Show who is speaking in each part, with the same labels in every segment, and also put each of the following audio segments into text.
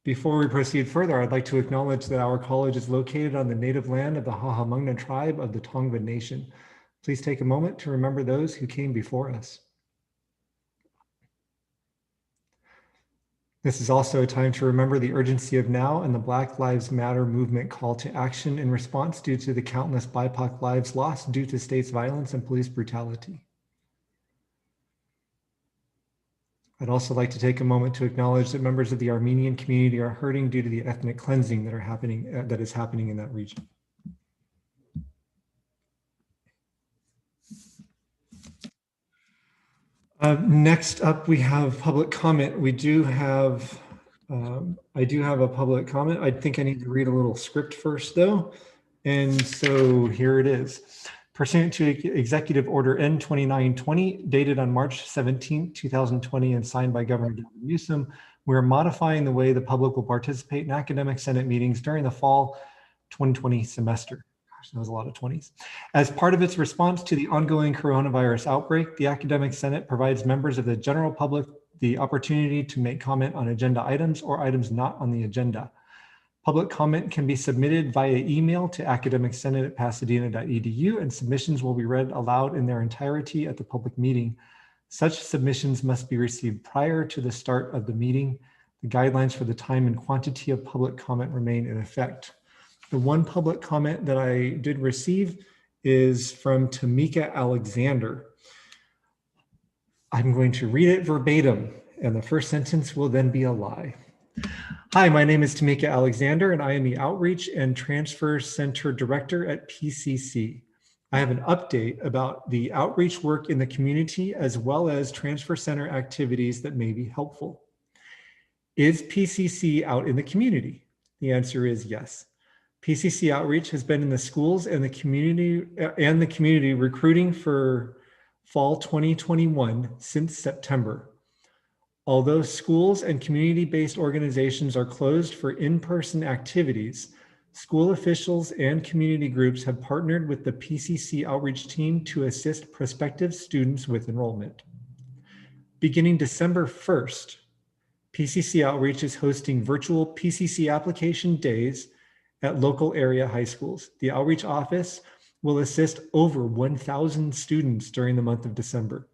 Speaker 1: Before we proceed further, I'd like to acknowledge that our college is located on the native land of the Hahamungna tribe of the Tongva Nation. Please take a moment to remember those who came before us. This is also a time to remember the urgency of now and the Black Lives Matter movement call to action in response due to the countless BIPOC lives lost due to state's violence and police brutality. I'd also like to take a moment to acknowledge that members of the Armenian community are hurting due to the ethnic cleansing that is happening in that region. Next up, we have public comment. I do have a public comment. I think I need to read a little script first, though. And so here it is. Pursuant to Executive Order N2920, dated on March 17, 2020, and signed by Governor Gavin Newsom, we're modifying the way the public will participate in academic senate meetings during the fall 2020 semester. Gosh, that was a lot of 20s. As part of its response to the ongoing coronavirus outbreak, the Academic Senate provides members of the general public the opportunity to make comment on agenda items or items not on the agenda. Public comment can be submitted via email to academicsenate@pasadena.edu, and submissions will be read aloud in their entirety at the public meeting. Such submissions must be received prior to the start of the meeting. The guidelines for the time and quantity of public comment remain in effect. The one public comment that I did receive is from Tamika Alexander. I'm going to read it verbatim, and the first sentence will then be a lie. Hi, my name is Tamika Alexander, and I am the Outreach and Transfer Center Director at PCC. I have an update about the outreach work in the community as well as transfer center activities that may be helpful. Is PCC out in the community? The answer is yes. PCC Outreach has been in the schools and the community recruiting for fall 2021 since September. Although schools and community-based organizations are closed for in-person activities, school officials and community groups have partnered with the PCC outreach team to assist prospective students with enrollment. Beginning December 1st, PCC Outreach is hosting virtual PCC application days at local area high schools. The outreach office will assist over 1,000 students during the month of December.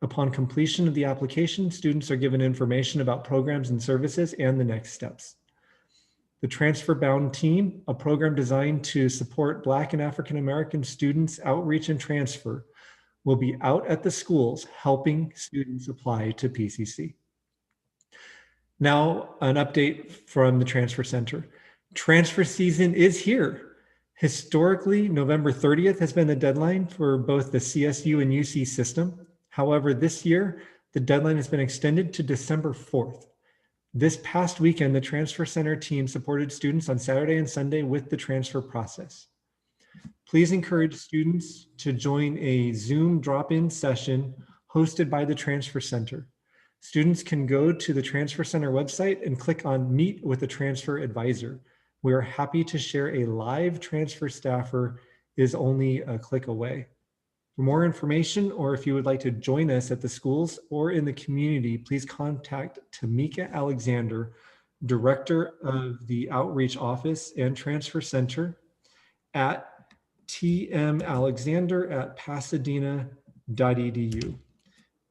Speaker 1: Upon completion of the application, students are given information about programs and services and the next steps. The Transfer Bound Team, a program designed to support Black and African American students' outreach and transfer, will be out at the schools helping students apply to PCC. Now, an update from the Transfer Center. Transfer season is here. Historically, November 30th has been the deadline for both the CSU and UC system. However, this year, the deadline has been extended to December 4th. This past weekend, the Transfer Center team supported students on Saturday and Sunday with the transfer process. Please encourage students to join a Zoom drop-in session hosted by the Transfer Center. Students can go to the Transfer Center website and click on Meet with a Transfer Advisor. We are happy to share a live transfer staffer is only a click away. For more information, or if you would like to join us at the schools or in the community, please contact Tamika Alexander, Director of the Outreach Office and Transfer Center at tmalexander@pasadena.edu.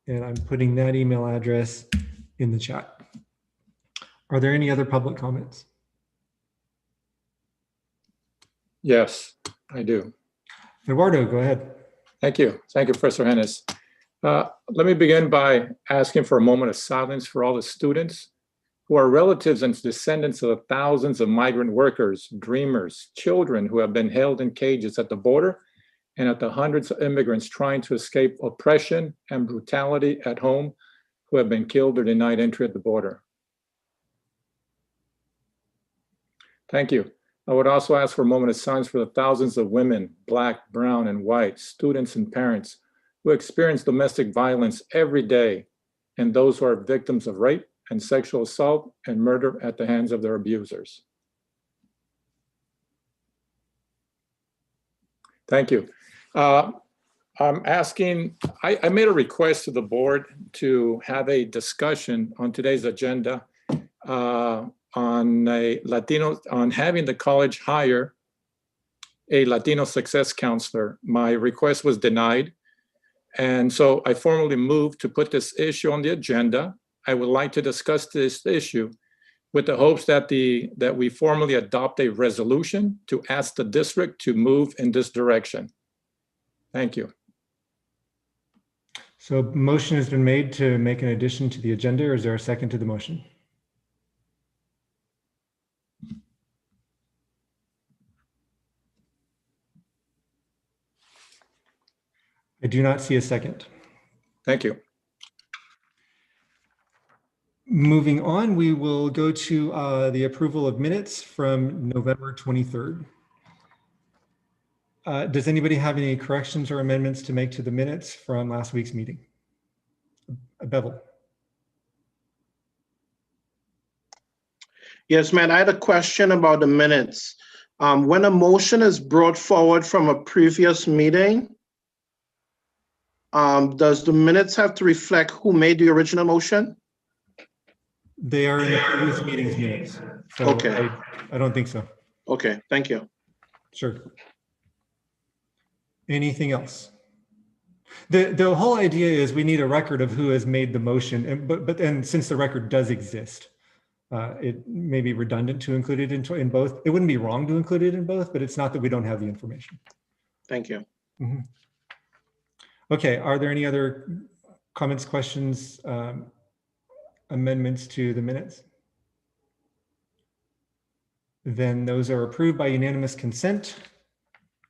Speaker 1: And I'm putting that email address in the chat. Are there any other public comments?
Speaker 2: Yes, I do.
Speaker 1: Eduardo, go ahead.
Speaker 2: Thank you. Thank you, Professor Hennis. Let me begin by asking for a moment of silence for all the students who are relatives and descendants of the thousands of migrant workers, dreamers, children who have been held in cages at the border, and at the hundreds of immigrants trying to escape oppression and brutality at home who have been killed or denied entry at the border. Thank you. I would also ask for a moment of silence for the thousands of women, Black, brown, and white, students and parents who experience domestic violence every day, and those who are victims of rape and sexual assault and murder at the hands of their abusers. Thank you. I'm asking, I made a request to the board to have a discussion on today's agenda on on having the college hire a Latino success counselor. My request was denied. And so I formally moved to put this issue on the agenda. I would like to discuss this issue with the hopes that we formally adopt a resolution to ask the district to move in this direction. Thank you.
Speaker 1: So motion has been made to make an addition to the agenda. Or is there a second to the motion? I do not see a second.
Speaker 2: Thank you.
Speaker 1: Moving on, we will go to the approval of minutes from November 23rd. Does anybody have any corrections or amendments to make to the minutes from last week's meeting? Bevel.
Speaker 3: Yes, man, I had a question about the minutes. When a motion is brought forward from a previous meeting, does the minutes have to reflect who made the original motion?
Speaker 1: They are in the previous meeting's minutes. So
Speaker 3: Okay.
Speaker 1: I don't think so.
Speaker 3: Okay, thank you.
Speaker 1: Sure. Anything else? The whole idea is we need a record of who has made the motion, and since the record does exist, it may be redundant to include it in both. It wouldn't be wrong to include it in both, but it's not that we don't have the information.
Speaker 3: Thank you.
Speaker 1: Mm-hmm. Okay, are there any other comments, questions, amendments to the minutes? Then those are approved by unanimous consent.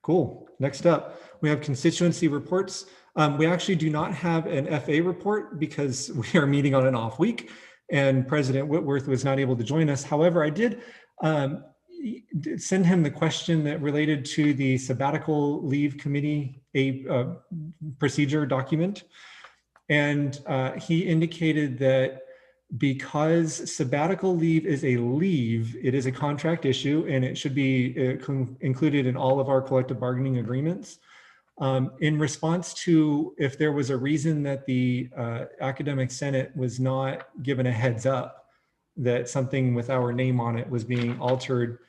Speaker 1: Cool. Next up, we have constituency reports. We actually do not have an FA report because we are meeting on an off week and President Whitworth was not able to join us. However, I did send him the question that related to the sabbatical leave committee, a procedure document. And he indicated that because sabbatical leave is a leave, it is a contract issue and it should be included in all of our collective bargaining agreements. In response to if there was a reason that the Academic Senate was not given a heads up that something with our name on it was being altered,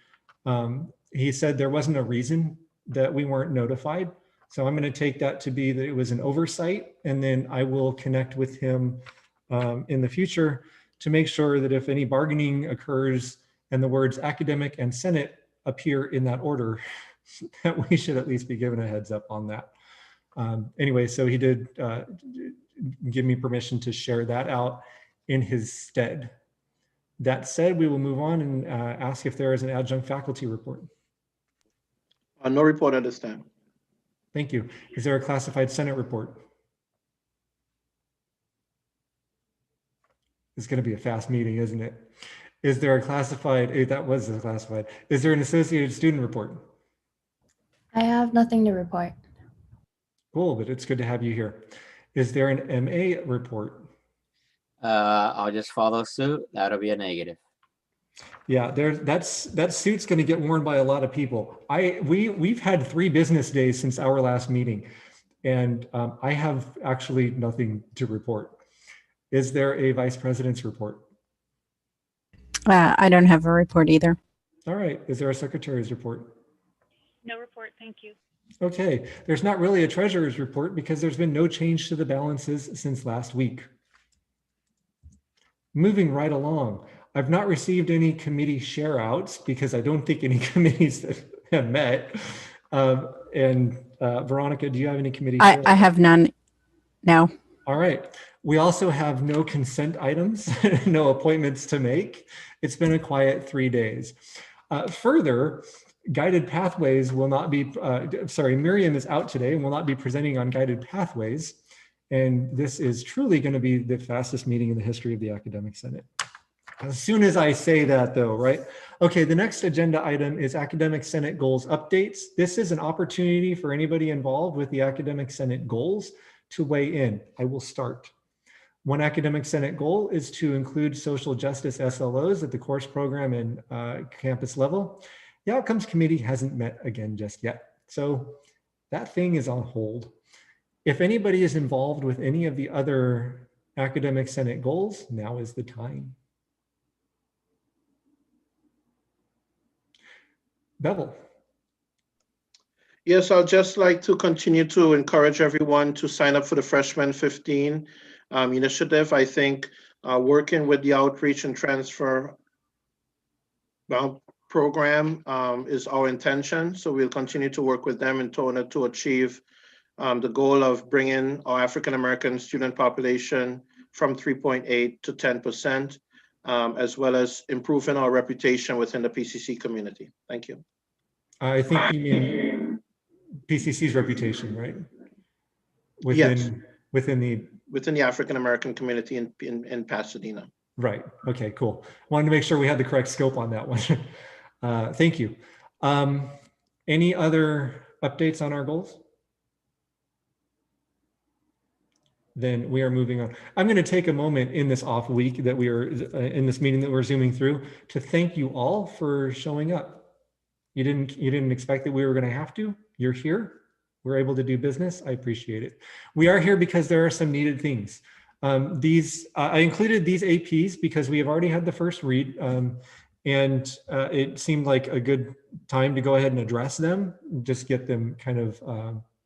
Speaker 1: he said there wasn't a reason that we weren't notified. So I'm going to take that to be that it was an oversight, and then I will connect with him in the future to make sure that if any bargaining occurs and the words academic and Senate appear in that order, that we should at least be given a heads up on that. Anyway, so he did give me permission to share that out in his stead. That said, we will move on and ask if there is an adjunct faculty report.
Speaker 3: No report at this time.
Speaker 1: Thank you. Is there a classified Senate report? It's going to be a fast meeting, isn't it? Is there a classified, that was a classified. Is there an associated student report?
Speaker 4: I have nothing to report.
Speaker 1: Cool, but it's good to have you here. Is there an MA report?
Speaker 5: I'll just follow suit. That'll be a negative.
Speaker 1: Yeah, that suit's going to get worn by a lot of people. We've had 3 business days since our last meeting, and I have actually nothing to report. Is there a vice president's report?
Speaker 6: I don't have a report either.
Speaker 1: All right. Is there a secretary's report?
Speaker 7: No report, thank you.
Speaker 1: Okay. There's not really a treasurer's report because there's been no change to the balances since last week. Moving right along. I've not received any committee share outs because I don't think any committees have met. Veronica, do you have any committee share outs?
Speaker 6: I have none. No.
Speaker 1: All right. We also have no consent items, no appointments to make. It's been a quiet 3 days. Further, guided pathways will not be, Miriam is out today and will not be presenting on guided pathways. And this is truly going to be the fastest meeting in the history of the Academic Senate. As soon as I say that though, right? Okay, the next agenda item is Academic Senate Goals Updates. This is an opportunity for anybody involved with the Academic Senate goals to weigh in. I will start. One Academic Senate goal is to include social justice SLOs at the course program and campus level. The Outcomes Committee hasn't met again just yet, so that thing is on hold. If anybody is involved with any of the other Academic Senate goals, now is the time. Bevel.
Speaker 3: Yes, I'd just like to continue to encourage everyone to sign up for the Freshman 15 initiative. I think working with the outreach and transfer program is our intention. So we'll continue to work with them in order to achieve the goal of bringing our African-American student population from 3.8 to 10%, as well as improving our reputation within the PCC community. Thank you.
Speaker 1: I think you mean PCC's reputation, right?
Speaker 3: Yes.
Speaker 1: Within the
Speaker 3: African-American community in Pasadena.
Speaker 1: Right. Okay, cool. Wanted to make sure we had the correct scope on that one. Thank you. Any other updates on our goals? Then we are moving on. I'm going to take a moment in this off week that we are in this meeting that we're zooming through to thank you all for showing up. You didn't expect that we were going to have to. You're here. We're able to do business. I appreciate it. We are here because there are some needed things. I included these APs because we have already had the first read, and it seemed like a good time to go ahead and address them, just get them kind of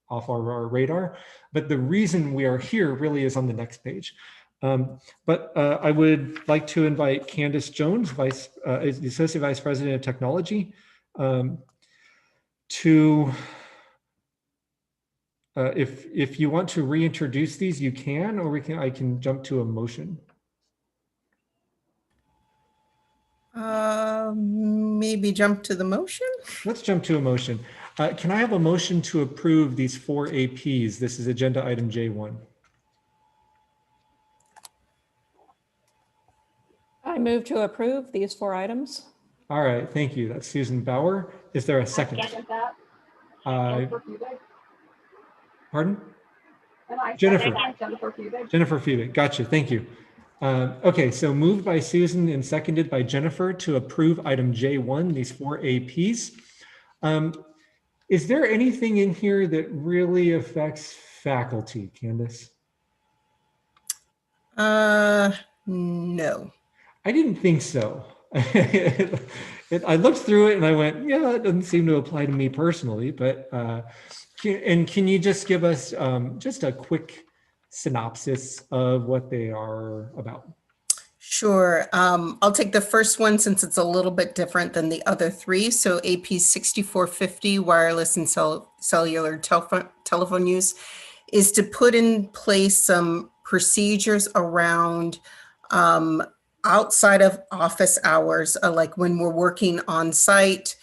Speaker 1: off our radar. But the reason we are here really is on the next page. But I would like to invite Candace Jones, the Associate Vice President of Technology, to if you want to reintroduce these, you can, or I can jump to a motion.
Speaker 8: Maybe jump to the motion.
Speaker 1: Let's jump to a motion. Can I have a motion to approve these 4 APs? This is agenda item J1.
Speaker 9: I move to approve these 4 items.
Speaker 1: All right, thank you. That's Susan Bauer. Is there a second? Pardon? Jennifer. Jennifer Fubik. Gotcha. Thank you. Okay, so moved by Susan and seconded by Jennifer to approve item J1, these 4 APs. Is there anything in here that really affects faculty, Candace?
Speaker 8: No.
Speaker 1: I didn't think so. I looked through it and I went, yeah, that doesn't seem to apply to me personally, but can you just give us just a quick synopsis of what they are about?
Speaker 8: Sure. I'll take the first one since it's a little bit different than the other 3. So AP 6450, wireless and cellular telephone use, is to put in place some procedures around outside of office hours, like when we're working on site.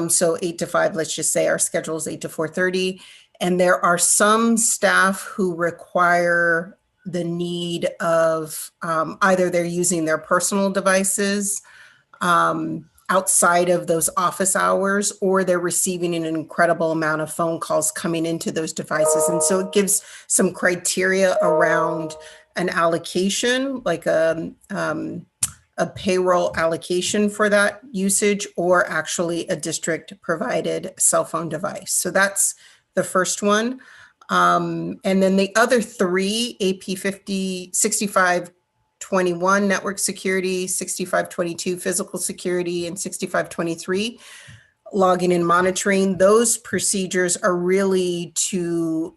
Speaker 8: So 8 to 5, let's just say our schedule is 8 to 4:30. And there are some staff who require the need of either they're using their personal devices outside of those office hours, or they're receiving an incredible amount of phone calls coming into those devices. And so it gives some criteria around an allocation, like a payroll allocation for that usage, or actually a district provided cell phone device. So that's the first one. And then the other 3, AP 6521, network security, 6522, physical security, and 6523, logging and monitoring. Those procedures are really to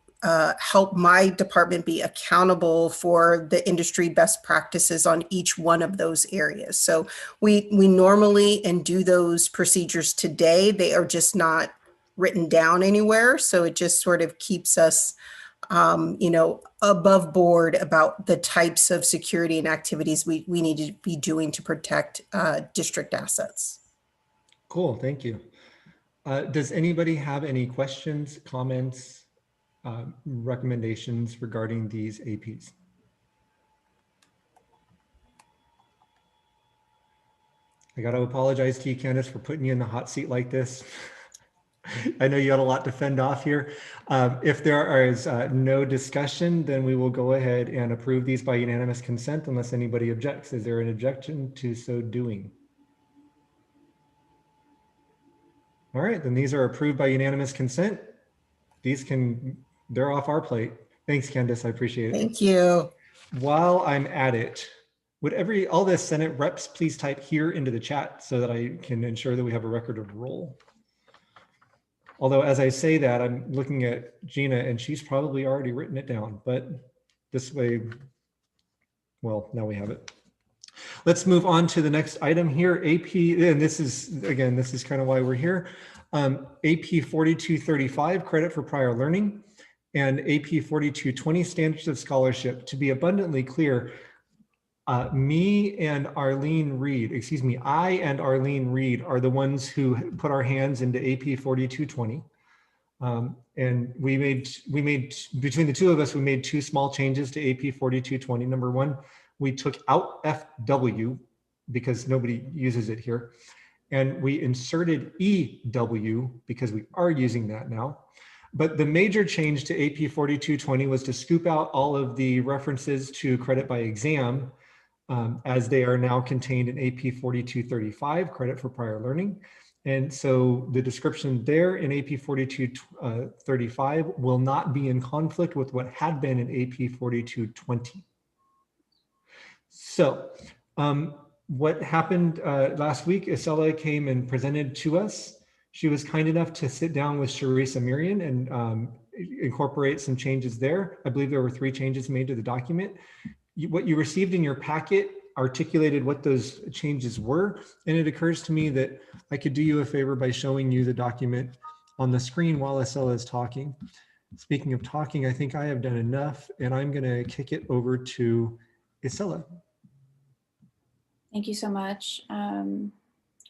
Speaker 8: help my department be accountable for the industry best practices on each one of those areas. So we normally and do those procedures today. They are just not written down anywhere. So it just sort of keeps us, above board about the types of security and activities we need to be doing to protect district assets.
Speaker 1: Cool, thank you. Does anybody have any questions, comments, recommendations regarding these APs? I got to apologize to you, Candace, for putting you in the hot seat like this. I know you had a lot to fend off here. If there is no discussion, then we will go ahead and approve these by unanimous consent unless anybody objects. Is there an objection to so doing? All right, then these are approved by unanimous consent. They're off our plate. Thanks, Candace, I appreciate it.
Speaker 8: Thank you.
Speaker 1: While I'm at it, would all the Senate reps please type here into the chat so that I can ensure that we have a record of roll? Although as I say that, I'm looking at Gina and she's probably already written it down, but this way, well, now we have it. Let's move on to the next item here, AP, and this is, again, this is kind of why we're here. AP 4235, credit for prior learning, and AP 4220, standards of scholarship. To be abundantly clear, me and Arlene Reed, excuse me, I and Arlene Reed are the ones who put our hands into AP 4220. And we made, between the two of us, we made two small changes to AP 4220. Number one, we took out FW because nobody uses it here. And we inserted EW because we are using that now. But the major change to AP 4220 was to scoop out all of the references to credit by exam, as they are now contained in AP 4235, credit for prior learning. And so the description there in AP 4235 will not be in conflict with what had been in AP 4220. So what happened last week, Isela came and presented to us. She was kind enough to sit down with Sharisa Mirian and incorporate some changes there. I believe there were 3 changes made to the document. What you received in your packet articulated what those changes were. And it occurs to me that I could do you a favor by showing you the document on the screen while Isela is talking. Speaking of talking, I think I have done enough, and I'm going to kick it over to Isela.
Speaker 10: Thank you so much,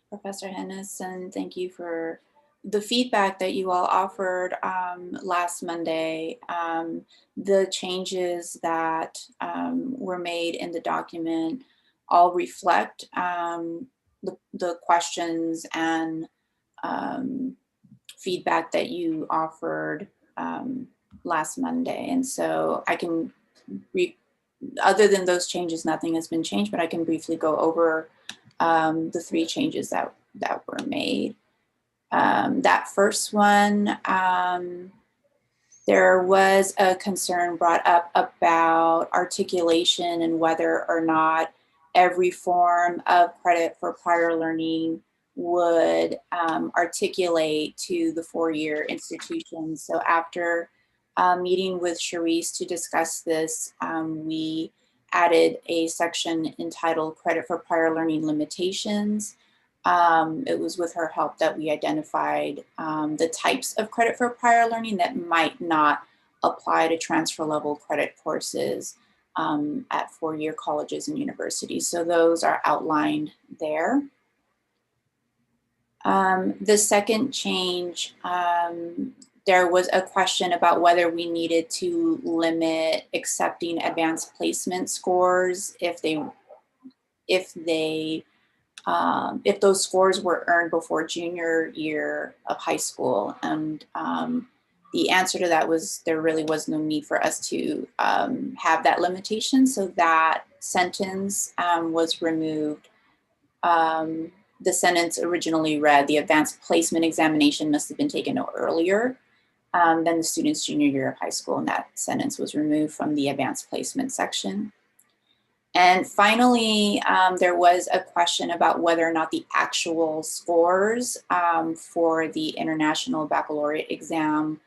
Speaker 10: Professor Hennis, and thank you for the feedback that you all offered last Monday. The changes that were made in the document all reflect the questions and feedback that you offered last Monday. And so I can, other than those changes, nothing has been changed, but I can briefly go over the 3 changes that were made. That first one, there was a concern brought up about articulation and whether or not every form of credit for prior learning would articulate to the 4-year institution. So after meeting with Charisse to discuss this, we added a section entitled Credit for Prior Learning Limitations. It was with her help that we identified the types of credit for prior learning that might not apply to transfer level credit courses at 4-year colleges and universities. So those are outlined there. The second change, there was a question about whether we needed to limit accepting advanced placement scores if those scores were earned before junior year of high school. And the answer to that was there really was no need for us to have that limitation. So that sentence was removed. The sentence originally read, the advanced placement examination must have been taken no earlier than the student's junior year of high school. And that sentence was removed from the advanced placement section. And finally, there was a question about whether or not the actual scores for the International Baccalaureate exam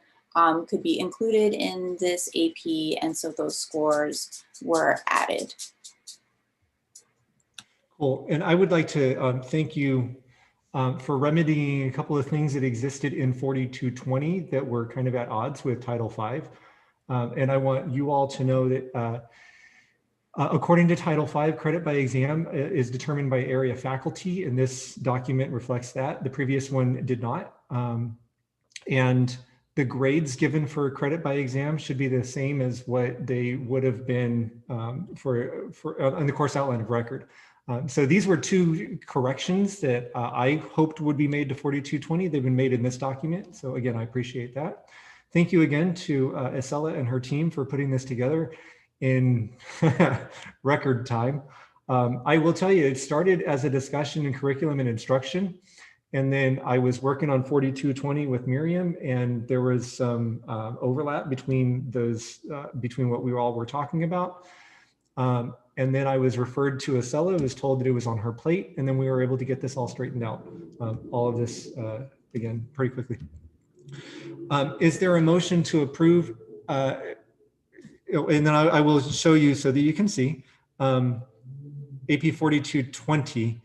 Speaker 10: could be included in this AP, and so those scores were added.
Speaker 1: Cool, and I would like to thank you for remedying a couple of things that existed in 4220 that were kind of at odds with Title V. And I want you all to know that according to Title V, credit by exam is determined by area faculty, and this document reflects that. The previous one did not. And the grades given for credit by exam should be the same as what they would have been for on the course outline of record. So these were 2 corrections that I hoped would be made to 4220. They've been made in this document. So again, I appreciate that. Thank you again to Isela and her team for putting this together in record time. I will tell you, it started as a discussion in curriculum and instruction. And then I was working on 4220 with Miriam, and there was some overlap between those, between what we all were talking about. And then I was referred to Isela, was told that it was on her plate, and then we were able to get this all straightened out. All of this, again, pretty quickly. Is there a motion to approve? And then I will show you so that you can see. AP 4220,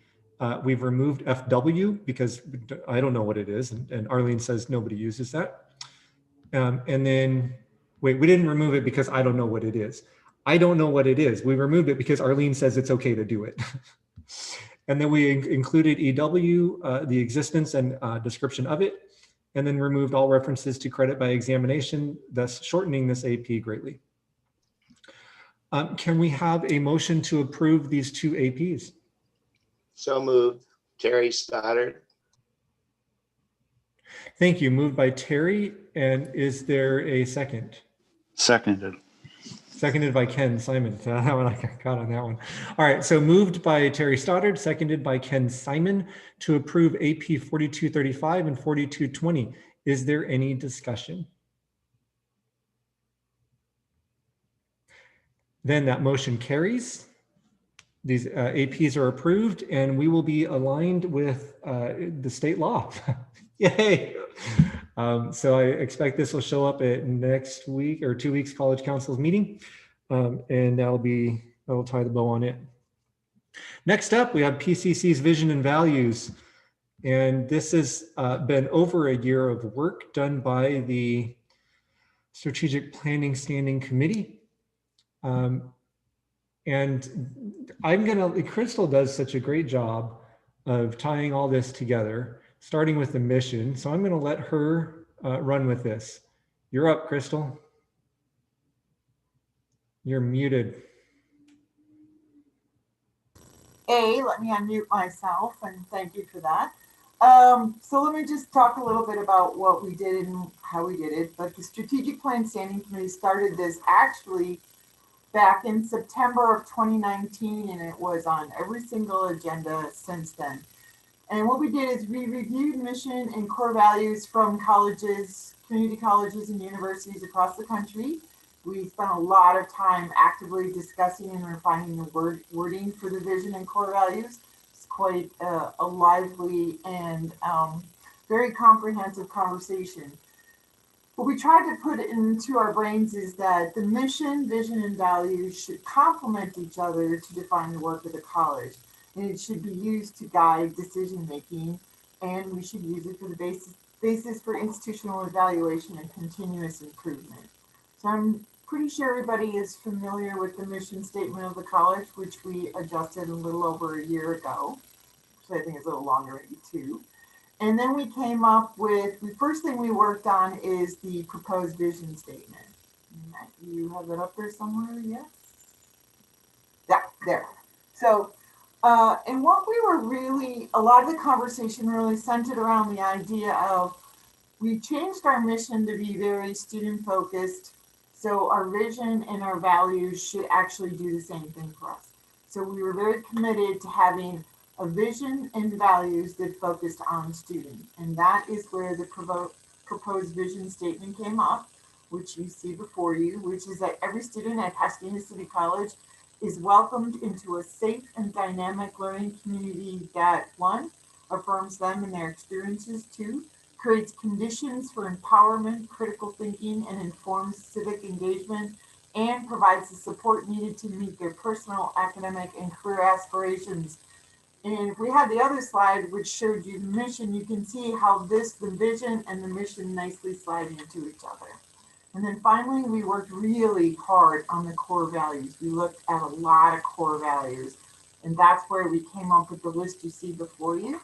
Speaker 1: we've removed FW because I don't know what it is. And Arlene says nobody uses that. And then, wait, we didn't remove it because I don't know what it is. I don't know what it is. We removed it because Arlene says it's okay to do it. And then we included EW, the existence and description of it, and then removed all references to credit by examination, thus shortening this AP greatly. Can we have a motion to approve these two APs?
Speaker 11: So moved. Terry Stoddard.
Speaker 1: Thank you. Moved by Terry. And is there a second?
Speaker 12: Seconded.
Speaker 1: Seconded by Ken Simon. That one I got on that one. All right. So moved by Terry Stoddard, seconded by Ken Simon to approve AP 4235 and 4220. Is there any discussion? Then that motion carries. These APs are approved and we will be aligned with the state law. Yay. So I expect this will show up at next week or 2 weeks College Council's meeting. And that'll tie the bow on it. Next up, we have PCC's vision and values. And this has been over a year of work done by the Strategic Planning Standing Committee. And Crystal does such a great job of tying all this together, starting with the mission. So I'm gonna let her run with this. You're up, Crystal. You're muted.
Speaker 13: Let me unmute myself, and thank you for that. So let me just talk a little bit about what we did and how we did it. But the Strategic Plan Standing Committee started this actually back in September of 2019, and it was on every single agenda since then. And what we did is we reviewed mission and core values from colleges, community colleges and universities across the country. We spent a lot of time actively discussing and refining the wording for the vision and core values. It's quite a lively and very comprehensive conversation. What we tried to put into our brains is that the mission, vision, and values should complement each other to define the work of the college. And it should be used to guide decision-making, and we should use it for the basis for institutional evaluation and continuous improvement. So I'm pretty sure everybody is familiar with the mission statement of the college, which we adjusted a little over a year ago. So I think it's a little longer, maybe 2. And then we came up with, the first thing we worked on is the proposed vision statement. You have it up there somewhere, yes? Yeah, there. So, and what we were really, a lot of the conversation really centered around the idea of, we changed our mission to be very student focused. So our vision and our values should actually do the same thing for us. So we were very committed to having a vision and values that focused on students. And that is where the proposed vision statement came up, which you see before you, which is that every student at Pasadena City College is welcomed into a safe and dynamic learning community that, 1, affirms them and their experiences, 2, creates conditions for empowerment, critical thinking, and informed civic engagement, and provides the support needed to meet their personal, academic, and career aspirations. And if we had the other slide, which showed you the mission, you can see how the vision and the mission nicely slide into each other. And then finally, we worked really hard on the core values. We looked at a lot of core values, and that's where we came up with the list you see before you.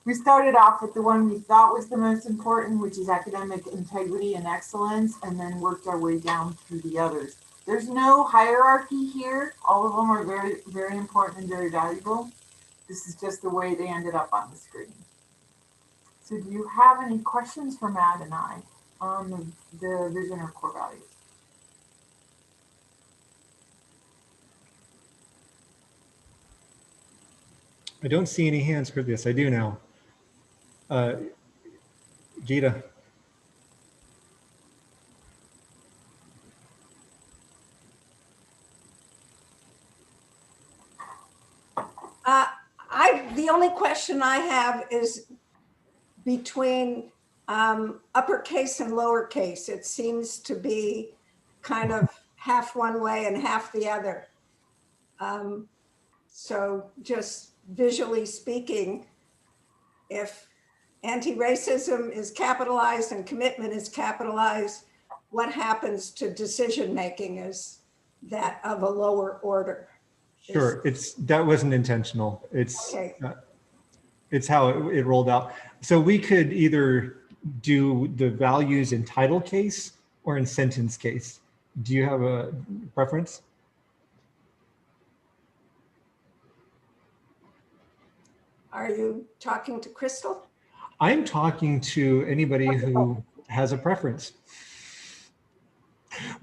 Speaker 13: We started off with the one we thought was the most important, which is academic integrity and excellence, and then worked our way down through the others. There's no hierarchy here. All of them are very, very important and very valuable. This is just the way they ended up on the screen. So do you have any questions for Matt and I on the vision or core values?
Speaker 1: I don't see any hands for this. I do now. Gita.
Speaker 14: The only question I have is between
Speaker 12: uppercase and lowercase. It seems to be kind of half one way and half the other. So just visually speaking, if anti-racism is capitalized and commitment is capitalized, what happens to decision-making is that of a lower order.
Speaker 1: Sure, that wasn't intentional.
Speaker 12: Okay.
Speaker 1: It's how it rolled out. So we could either do the values in title case or in sentence case. Do you have a preference?
Speaker 12: Are you talking to Crystal?
Speaker 1: I'm talking to anybody who has a preference.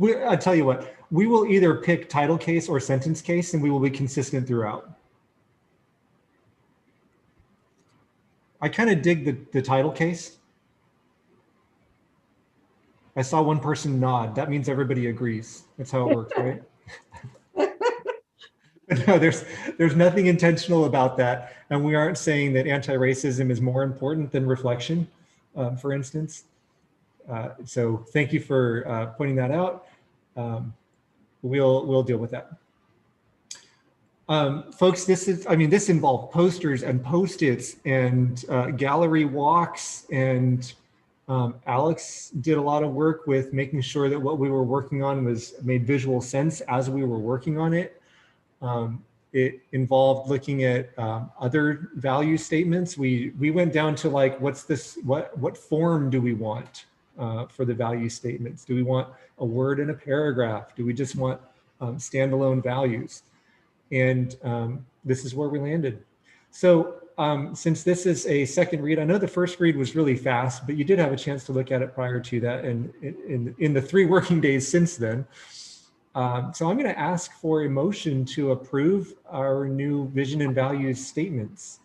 Speaker 1: I'll tell you what, we will either pick title case or sentence case, and we will be consistent throughout. I kind of dig the title case. I saw one person nod. That means everybody agrees. That's how it works, right? No, there's nothing intentional about that. And we aren't saying that anti-racism is more important than reflection, for instance. So thank you for pointing that out. We'll deal with that. Folks, this involved posters and Post-its and gallery walks, and Alex did a lot of work with making sure that what we were working on made visual sense as we were working on it. It involved looking at other value statements. We went down to like, what form do we want for the value statements? Do we want a word in a paragraph? Do we just want standalone values? And this is where we landed. So since this is a second read, I know the first read was really fast, but you did have a chance to look at it prior to that and in the 3 working days since then. So I'm going to ask for a motion to approve our new vision and values statements.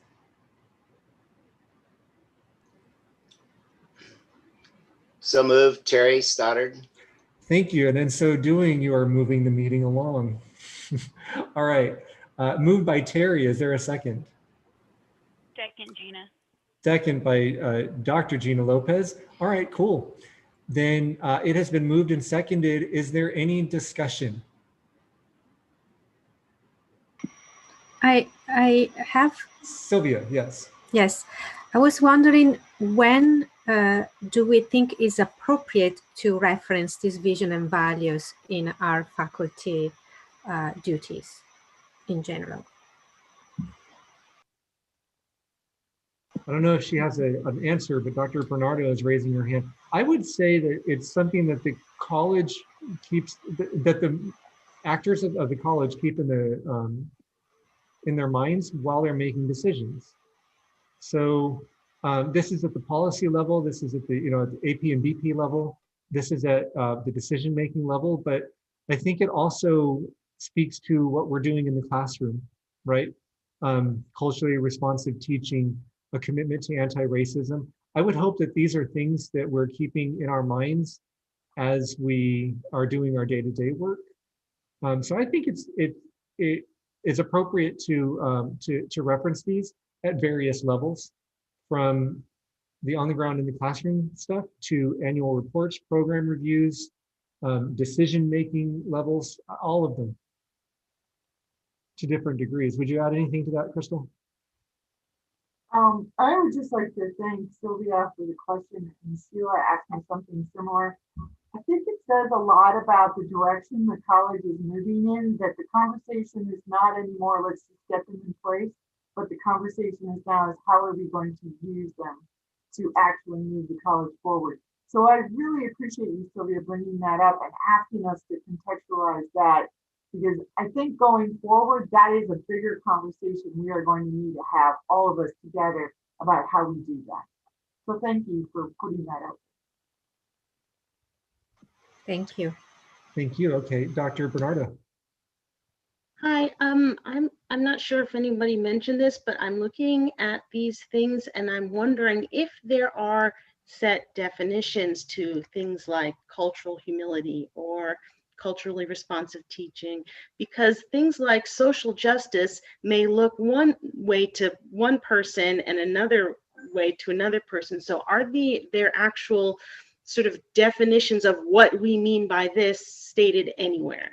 Speaker 11: So moved, Terry Stoddard.
Speaker 1: Thank you. And in so doing, you are moving the meeting along. All right. Moved by Terry. Is there a second?
Speaker 7: Second, Gina.
Speaker 1: Second by Dr. Gina Lopez. All right, cool. Then it has been moved and seconded. Is there any discussion?
Speaker 6: I have.
Speaker 1: Sylvia, yes.
Speaker 6: Yes. I was wondering, when do we think is appropriate to reference these vision and values in our faculty duties in general?
Speaker 1: I don't know if she has an answer, but Dr. Bernardo is raising her hand. I would say that it's something that the college keeps, that the actors of the college keep in their minds while they're making decisions. So this is at the policy level. This is at the at the AP and BP level. This is at the decision-making level. But I think it also speaks to what we're doing in the classroom, right? Culturally responsive teaching, a commitment to anti-racism. I would hope that these are things that we're keeping in our minds as we are doing our day-to-day work. So I think it is appropriate to reference these at various levels, from the on the ground in the classroom stuff to annual reports, program reviews, decision-making levels, all of them to different degrees. Would you add anything to that, Crystal?
Speaker 13: I would just like to thank Sylvia for the question, and Sheila asked me something similar. I think it says a lot about the direction the college is moving in, that the conversation is not anymore, let's just get them in place, but the conversation is now is how are we going to use them to actually move the college forward. So I really appreciate you, Sylvia, bringing that up and asking us to contextualize that, because I think going forward, that is a bigger conversation we are going to need to have, all of us together, about how we do that. So thank you for putting that out.
Speaker 6: Thank you.
Speaker 1: Thank you. Okay, Dr. Bernardo.
Speaker 14: Hi, I'm not sure if anybody mentioned this, but I'm looking at these things and I'm wondering if there are set definitions to things like cultural humility or culturally responsive teaching, because things like social justice may look one way to one person and another way to another person. So are their actual sort of definitions of what we mean by this stated anywhere?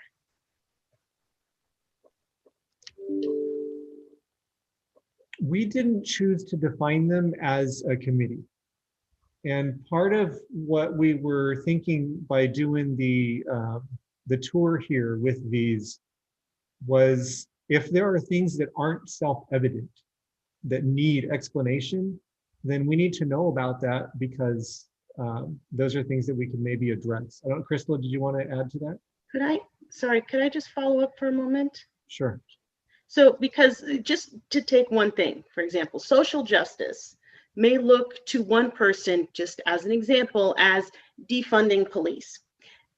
Speaker 1: We didn't choose to define them as a committee. And part of what we were thinking by doing the tour here with these was, if there are things that aren't self-evident, that need explanation, then we need to know about that, because those are things that we can maybe address. I don't, Crystal, did you want to add to that?
Speaker 14: Could I just follow up for a moment?
Speaker 1: Sure.
Speaker 14: So, because just to take one thing, for example, social justice may look to one person, just as an example, as defunding police.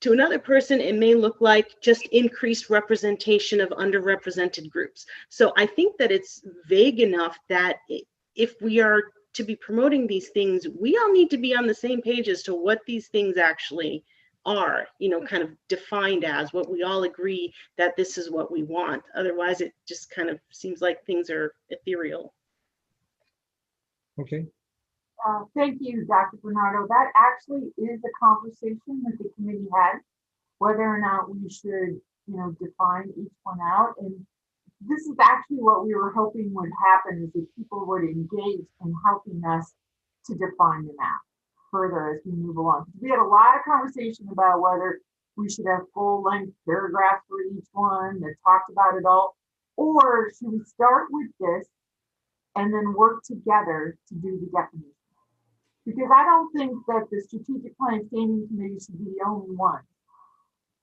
Speaker 14: To another person, it may look like just increased representation of underrepresented groups. So I think that it's vague enough that if we are to be promoting these things, we all need to be on the same page as to what these things actually are, kind of defined as, what we all agree that this is what we want. Otherwise, it just kind of seems like things are ethereal.
Speaker 1: Okay.
Speaker 13: Thank you, Dr. Bernardo. That actually is a conversation that the committee had, whether or not we should, define each one out. And this is actually what we were hoping would happen, is that people would engage in helping us to define them out further as we move along. We had a lot of conversation about whether we should have full-length paragraphs for each one that talked about it all, or should we start with this and then work together to do the definition? Because I don't think that the Strategic Planning Standing Committee should be the only one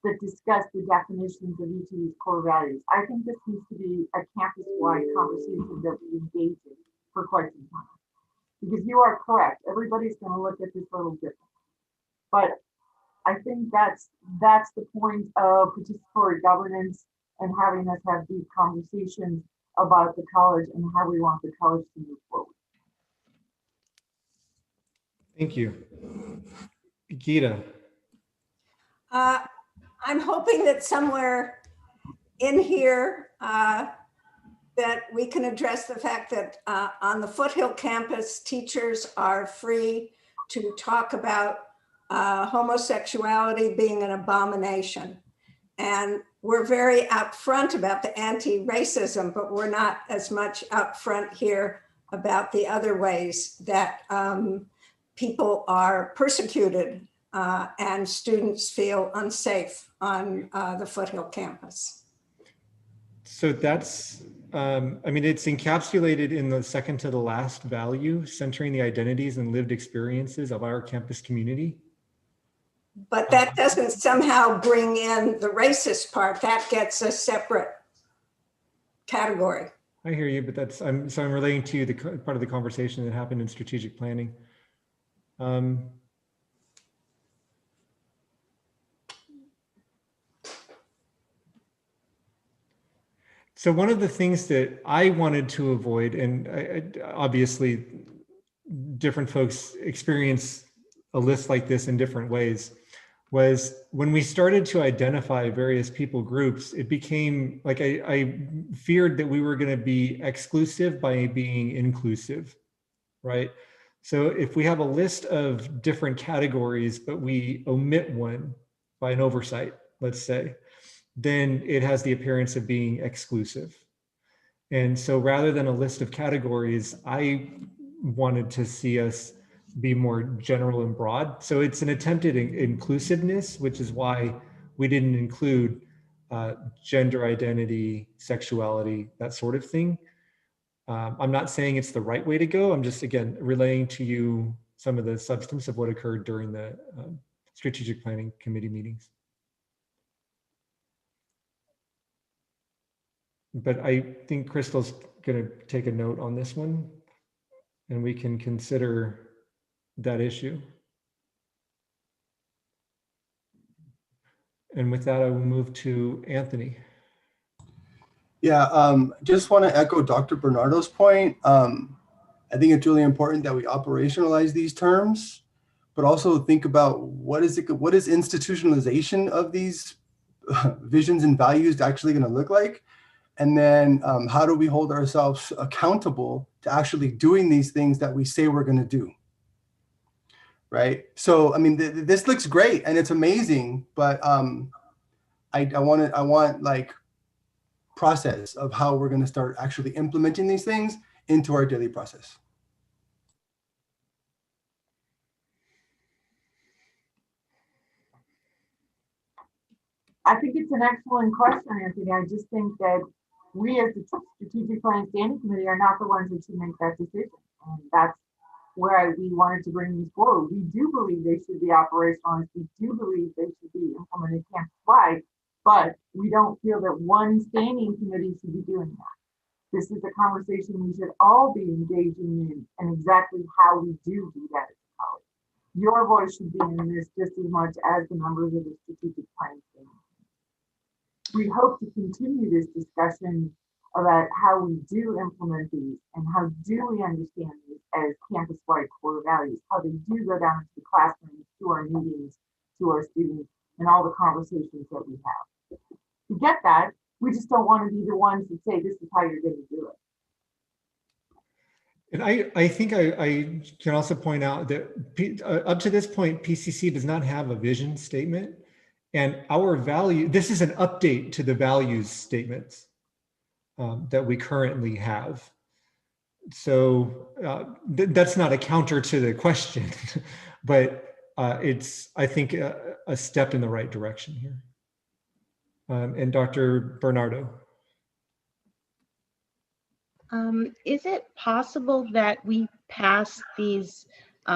Speaker 13: that discuss the definitions of each of these core values. I think this needs to be a campus-wide conversation that we engage in for quite some time. Because you are correct, everybody's going to look at this a little different. But I think that's the point of participatory governance and having us have deep conversations about the college and how we want the college to move forward.
Speaker 1: Thank you. Gita.
Speaker 12: I'm hoping that somewhere in here that we can address the fact that on the Foothill campus, teachers are free to talk about homosexuality being an abomination. And we're very upfront about the anti-racism, but we're not as much upfront here about the other ways that people are persecuted and students feel unsafe on the Foothill campus.
Speaker 1: So that's, it's encapsulated in the second to the last value, centering the identities and lived experiences of our campus community.
Speaker 12: But that doesn't somehow bring in the racist part. That gets a separate category.
Speaker 1: I hear you, but that's, I'm relating to the part of the conversation that happened in strategic planning. So one of the things that I wanted to avoid, and obviously different folks experience a list like this in different ways, was when we started to identify various people groups, it became like I feared that we were going to be exclusive by being inclusive, right? So if we have a list of different categories, but we omit one by an oversight, let's say, then it has the appearance of being exclusive. And so rather than a list of categories, I wanted to see us be more general and broad. So it's an attempted inclusiveness, which is why we didn't include gender identity, sexuality, that sort of thing. I'm not saying it's the right way to go. I'm just, again, relaying to you some of the substance of what occurred during the strategic planning committee meetings. But I think Crystal's going to take a note on this one, and we can consider that issue. And with that, I will move to Anthony.
Speaker 15: Yeah, just want to echo Dr. Bernardo's point. I think it's really important that we operationalize these terms, but also think about what is institutionalization of these visions and values actually going to look like? And then how do we hold ourselves accountable to actually doing these things that we say we're going to do? Right. So, I mean, this looks great and it's amazing, but I want like process of how we're going to start actually implementing these things into our daily process.
Speaker 13: I think it's an excellent question, Anthony. I just think that we as the Strategic Plan Standing Committee are not the ones that should make that decision. And that's where we wanted to bring these forward. We do believe they should be operationalized. We do believe they should be implemented campus-wide, but we don't feel that one standing committee should be doing that. This is a conversation we should all be engaging in, and exactly how we do that as a college. Your voice should be in this just as much as the members of the Strategic Plan Standing. We hope to continue this discussion about how we do implement these and how do we understand these as campus-wide core values, how they do go down into the classrooms, to our meetings, to our students, and all the conversations that we have. To get that, we just don't want to be the ones that say, this is how you're going to do it.
Speaker 1: And I think I can also point out that up to this point, PCC does not have a vision statement. And our value, this is an update to the values statements that we currently have. So that's not a counter to the question, but it's, I think, a step in the right direction here. And Dr. Bernardo.
Speaker 14: Is it possible that we pass these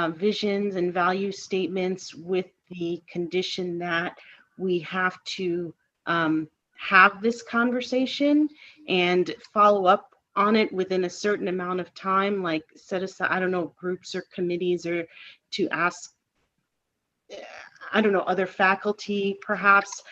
Speaker 14: visions and value statements with the condition that we have to have this conversation and follow up on it within a certain amount of time, like set aside, I don't know, groups or committees, or to ask, I don't know, other faculty perhaps?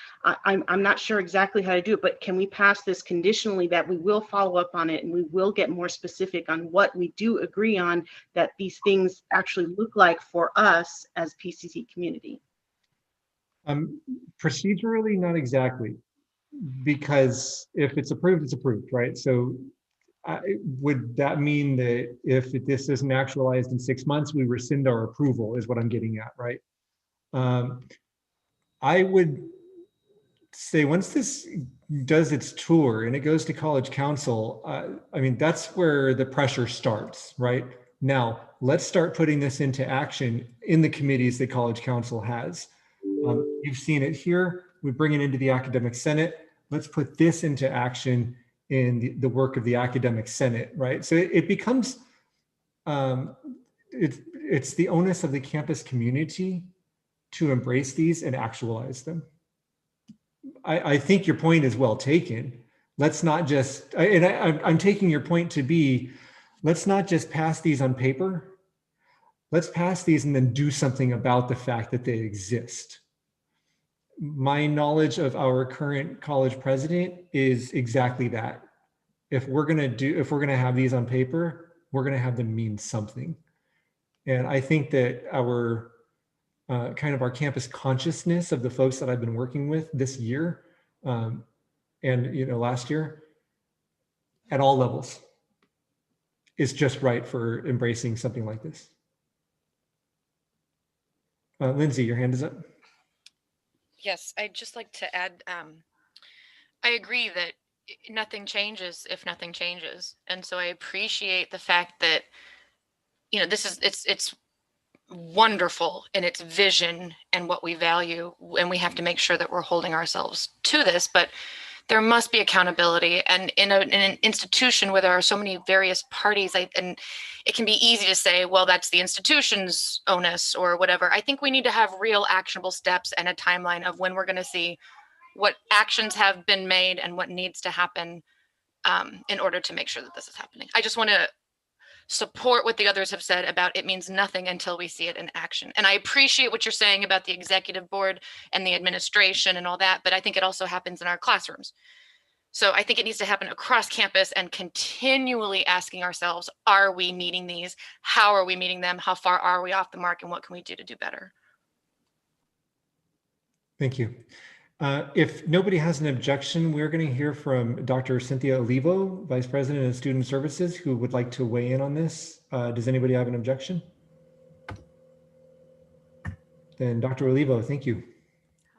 Speaker 14: I'm not sure exactly how to do it, but can we pass this conditionally that we will follow up on it and we will get more specific on what we do agree on that these things actually look like for us as PCC community?
Speaker 1: Procedurally, not exactly, because if it's approved, right? So would that mean that if this isn't actualized in 6 months, we rescind our approval is what I'm getting at, right? I would say once this does its tour and it goes to College Council, I mean, that's where the pressure starts, right? Now, let's start putting this into action in the committees that College Council has. You've seen it here. We bring it into the Academic Senate. Let's put this into action in the work of the Academic Senate, right? So it becomes, it's the onus of the campus community to embrace these and actualize them. I think your point is well taken. Let's not just, and I'm taking your point to be, let's not just pass these on paper. Let's pass these and then do something about the fact that they exist. My knowledge of our current college president is exactly that. If we're gonna have these on paper, we're gonna have them mean something. And I think that our kind of our campus consciousness of the folks that I've been working with this year and last year at all levels is just right for embracing something like this. Lindsay, your hand is up.
Speaker 16: Yes, I'd just like to add, I agree that nothing changes if nothing changes. And so I appreciate the fact that, it's wonderful in its vision and what we value, and we have to make sure that we're holding ourselves to this, but there must be accountability. And in an institution where there are so many various parties, and it can be easy to say, well, that's the institution's onus or whatever. I think we need to have real actionable steps and a timeline of when we're going to see what actions have been made and what needs to happen in order to make sure that this is happening. I just want to support what the others have said about it means nothing until we see it in action. And I appreciate what you're saying about the executive board and the administration and all that, but I think it also happens in our classrooms. So I think it needs to happen across campus and continually asking ourselves, are we meeting these? How are we meeting them? How far are we off the mark? And what can we do to do better?
Speaker 1: Thank you. If nobody has an objection, we're going to hear from Dr. Cynthia Olivo, Vice President of Student Services, who would like to weigh in on this. Does anybody have an objection? Then Dr. Olivo, thank you.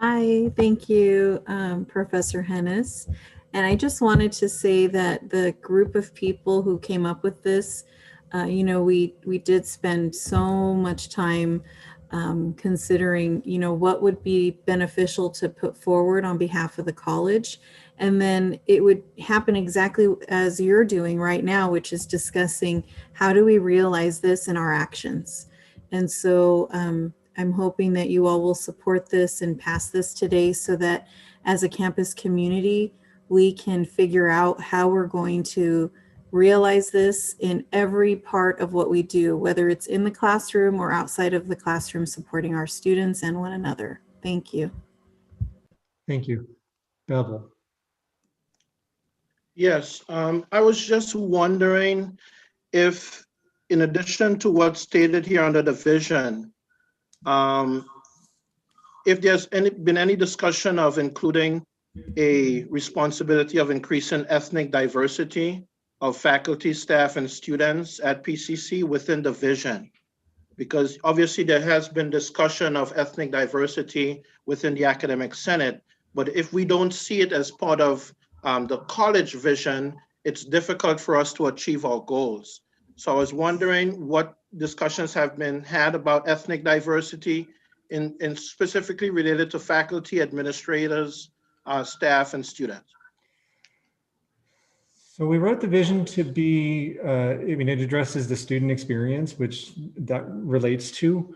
Speaker 17: Hi, thank you, Professor Hennis. And I just wanted to say that the group of people who came up with this, you know, we did spend so much time considering, you know, what would be beneficial to put forward on behalf of the college. And then it would happen exactly as you're doing right now, which is discussing how do we realize this in our actions. And so I'm hoping that you all will support this and pass this today so that as a campus community, we can figure out how we're going to realize this in every part of what we do, whether it's in the classroom or outside of the classroom, supporting our students and one another. Thank you.
Speaker 1: Thank you. Bevel.
Speaker 3: Yes, I was just wondering if, in addition to what's stated here under the vision, if there's been any discussion of including a responsibility of increasing ethnic diversity of faculty, staff, and students at PCC within the vision. Because obviously there has been discussion of ethnic diversity within the academic senate, but if we don't see it as part of the college vision, it's difficult for us to achieve our goals. So I was wondering what discussions have been had about ethnic diversity in specifically related to faculty, administrators, staff, and students.
Speaker 1: So we wrote the vision to be, I mean, it addresses the student experience, which that relates to.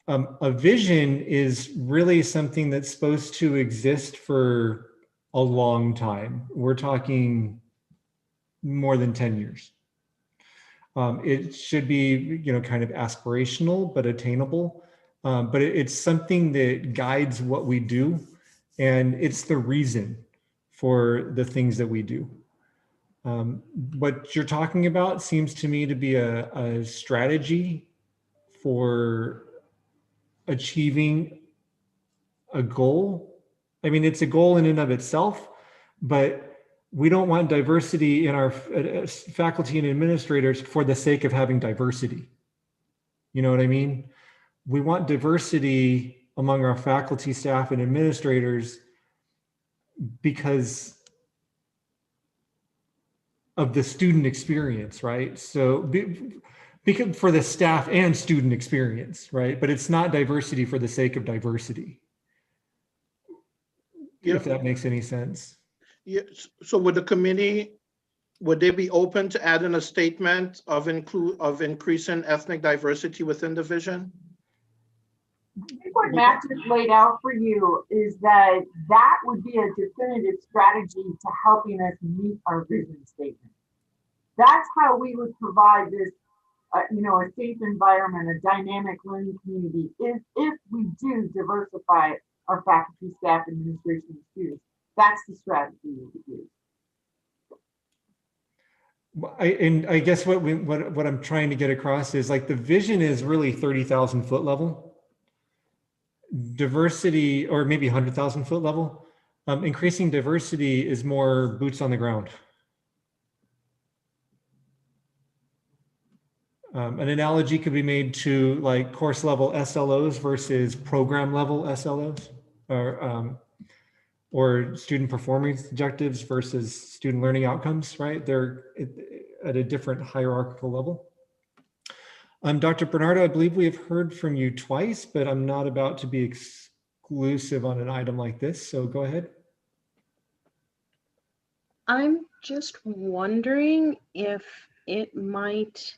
Speaker 1: A vision is really something that's supposed to exist for a long time. We're talking more than 10 years. It should be, you know, kind of aspirational, but attainable. But it's something that guides what we do. And it's the reason for the things that we do. What you're talking about seems to me to be a strategy for achieving a goal. I mean, it's a goal in and of itself, but we don't want diversity in our faculty and administrators for the sake of having diversity. You know what I mean? We want diversity among our faculty, staff, and administrators because of the student experience, right? So because for the staff and student experience, right? But it's not diversity for the sake of diversity. Yep. If that makes any sense.
Speaker 3: Yes. So would the committee, would they be open to adding a statement of increasing ethnic diversity within the vision?
Speaker 13: I think what Matt just laid out for you is that that would be a definitive strategy to helping us meet our vision statement. That's how we would provide this, you know, a safe environment, a dynamic learning community, if we do diversify our faculty, staff, administration, and students. That's the strategy we would use.
Speaker 1: And I guess what I'm trying to get across is like the vision is really 30,000 foot level. Diversity, or maybe 100,000 foot level. Increasing diversity is more boots on the ground. An analogy could be made to like course level SLOs versus program level SLOs, or student performance objectives versus student learning outcomes, right? They're at a different hierarchical level. Dr. Bernardo, I believe we have heard from you twice, but I'm not about to be exclusive on an item like this, so go ahead.
Speaker 14: I'm just wondering if it might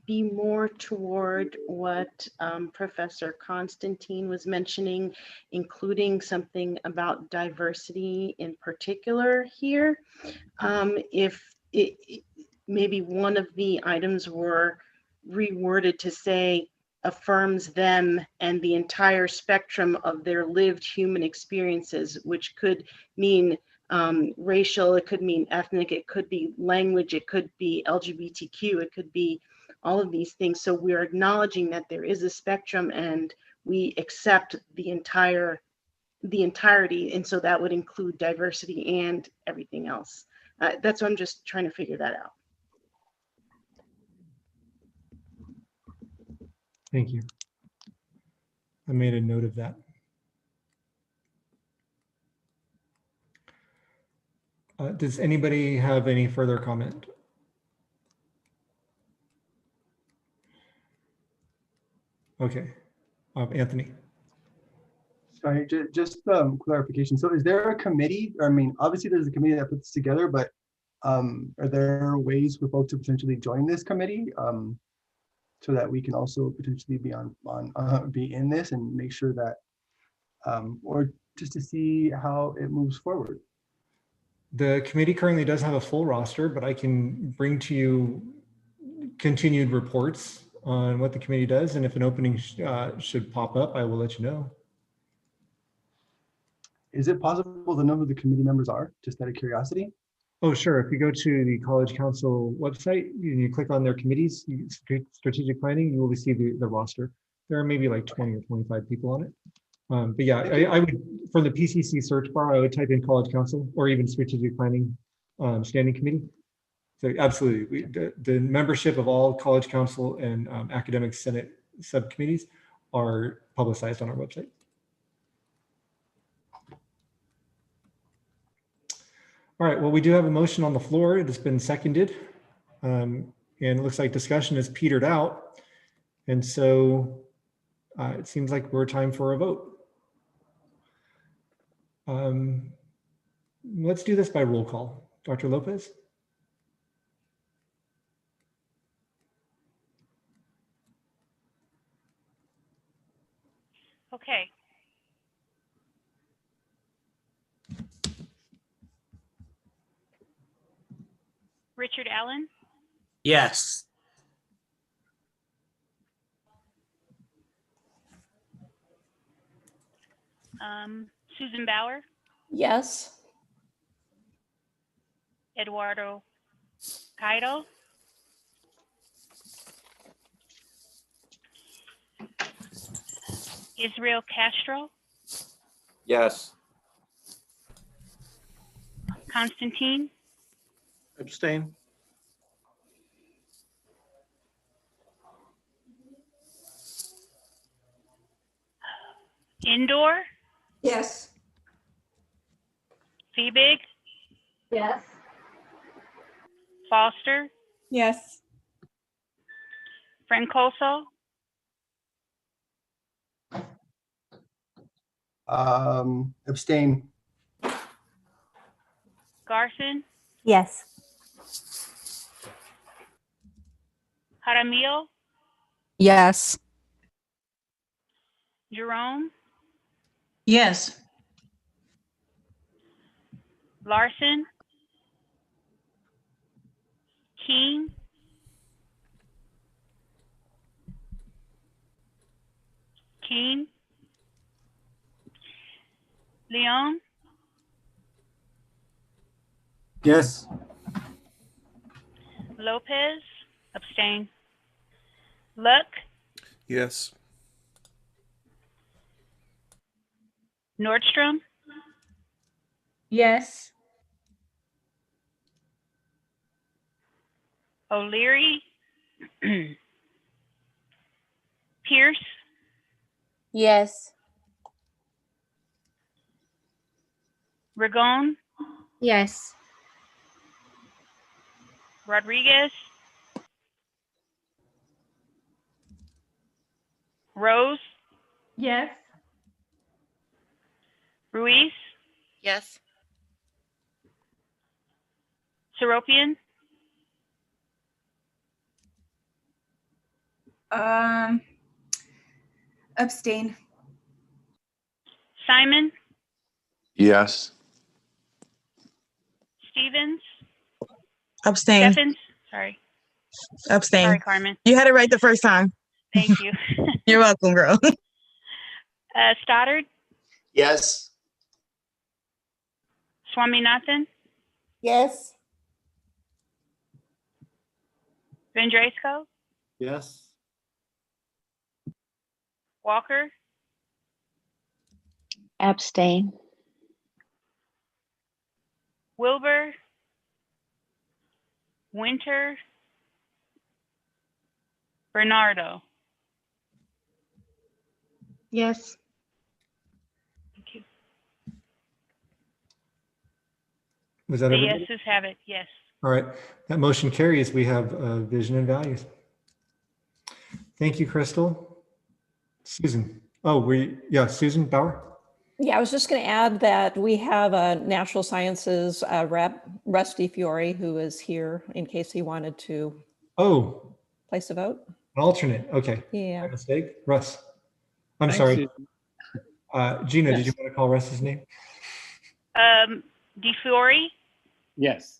Speaker 14: be more toward what Professor Constantine was mentioning, including something about diversity in particular here. If maybe one of the items were reworded to say affirms them and the entire spectrum of their lived human experiences, which could mean racial, it could mean ethnic, it could be language, it could be LGBTQ, it could be all of these things. So we're acknowledging that there is a spectrum and we accept the entire the entirety. And so that would include diversity and everything else. That's what I'm just trying to figure that out.
Speaker 1: Thank you. I made a note of that. Does anybody have any further comment? Okay, Anthony.
Speaker 15: Sorry, just clarification. So is there a committee? I mean, obviously there's a committee that puts this together, but are there ways for folks to potentially join this committee so that we can also potentially be be in this and make sure that, or just to see how it moves forward?
Speaker 1: The committee currently does have a full roster, but I can bring to you continued reports on what the committee does. And if an opening should pop up, I will let you know.
Speaker 15: Is it possible to know who the committee members are, just out of curiosity?
Speaker 1: Oh, sure. If you go to the College Council website and you click on their committees, strategic planning, you will see the roster. There are maybe like 20 or 25 people on it. But yeah, I would, from the PCC search bar, I would type in College Council or even strategic planning standing committee. So absolutely, the membership of all College Council and Academic Senate subcommittees are publicized on our website. All right, well, we do have a motion on the floor. It has been seconded. And it looks like discussion has petered out. And so it seems like we're time for a vote. Let's do this by roll call. Dr. Lopez?
Speaker 7: Okay. Richard Allen,
Speaker 5: Yes.
Speaker 7: Susan Bauer,
Speaker 9: Yes.
Speaker 7: Eduardo Cairo, Israel Castro,
Speaker 2: Yes.
Speaker 7: Constantine,
Speaker 3: Abstain.
Speaker 7: Indoor,
Speaker 12: Yes.
Speaker 7: Feebig,
Speaker 12: Yes.
Speaker 7: Foster,
Speaker 9: Yes.
Speaker 7: Francoso,
Speaker 15: Abstain.
Speaker 7: Garson,
Speaker 6: Yes.
Speaker 7: Jaramillo,
Speaker 18: Yes.
Speaker 7: Jerome,
Speaker 18: Yes.
Speaker 7: Larson, King, Keen, Leon,
Speaker 15: Yes.
Speaker 7: Lopez, abstain. Luck,
Speaker 19: Yes.
Speaker 7: Nordstrom,
Speaker 18: Yes.
Speaker 7: O'Leary, Pierce,
Speaker 10: Yes.
Speaker 7: Ragon,
Speaker 6: Yes.
Speaker 7: Rodriguez, Rose,
Speaker 18: Yes.
Speaker 7: Ruiz,
Speaker 16: Yes.
Speaker 7: Seropian,
Speaker 10: Abstain.
Speaker 7: Simon,
Speaker 19: Yes.
Speaker 7: Stevens,
Speaker 18: Abstain.
Speaker 7: Steffens, sorry.
Speaker 18: Abstain.
Speaker 7: Sorry, Carmen.
Speaker 18: You had it right the first time.
Speaker 7: Thank you.
Speaker 18: You're welcome, girl.
Speaker 7: Stoddard,
Speaker 11: Yes.
Speaker 7: Swaminathan,
Speaker 12: Yes.
Speaker 7: Vendresco,
Speaker 3: Yes.
Speaker 7: Walker,
Speaker 9: Abstain.
Speaker 7: Wilbur, Winter, Bernardo.
Speaker 14: Yes.
Speaker 7: Thank you.
Speaker 1: Was that
Speaker 7: The
Speaker 1: everybody?
Speaker 7: yeses have it, yes.
Speaker 1: All right, that motion carries. We have vision and values. Thank you, Crystal. Susan. Oh, Susan Bauer.
Speaker 9: Yeah, I was just going to add that we have a natural sciences rep, Rusty Fiore, who is here in case he wanted to place a vote.
Speaker 1: An alternate. Okay.
Speaker 9: Yeah.
Speaker 1: My mistake. Russ. I'm
Speaker 20: Thanks,
Speaker 1: sorry.
Speaker 20: Susan.
Speaker 1: Gina,
Speaker 20: Yes.
Speaker 1: did you want to call Russ's name?
Speaker 7: DeFiore.
Speaker 20: Yes.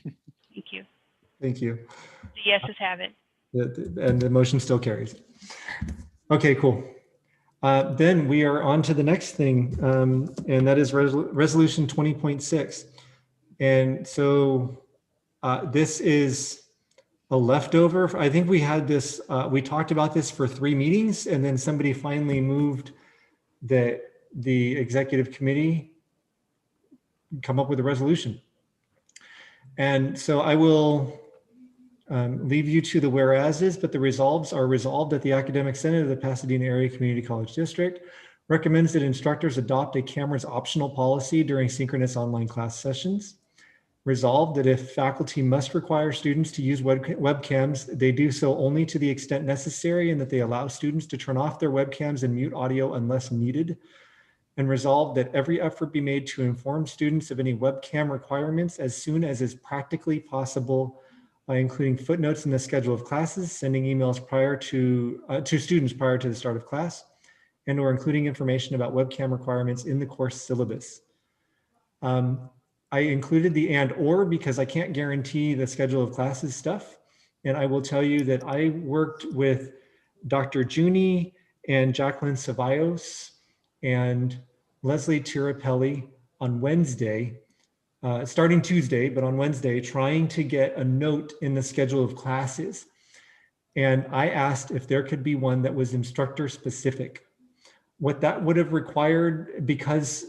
Speaker 7: Thank you.
Speaker 1: Thank you.
Speaker 7: The yeses have it.
Speaker 1: And the motion still carries. Okay, cool. Then we are on to the next thing, and that is resolution 20.6. And so this is a leftover. I think we had this, we talked about this for 3 meetings, and then somebody finally moved that the executive committee come up with a resolution. And so I will leave you to the whereases, but the resolves are resolved that the Academic Senate of the Pasadena Area Community College District recommends that instructors adopt a cameras optional policy during synchronous online class sessions. Resolved that if faculty must require students to use webcams, they do so only to the extent necessary, and that they allow students to turn off their webcams and mute audio unless needed. And resolved that every effort be made to inform students of any webcam requirements as soon as is practically possible, by including footnotes in the schedule of classes, sending emails prior to students prior to the start of class, and or including information about webcam requirements in the course syllabus. I included the and or because I can't guarantee the schedule of classes stuff. And I will tell you that I worked with Dr. Juni and Jacqueline Ceballos and Leslie Tirapelli on Wednesday, starting Tuesday, but on Wednesday, trying to get a note in the schedule of classes. And I asked if there could be one that was instructor specific. What that would have required, because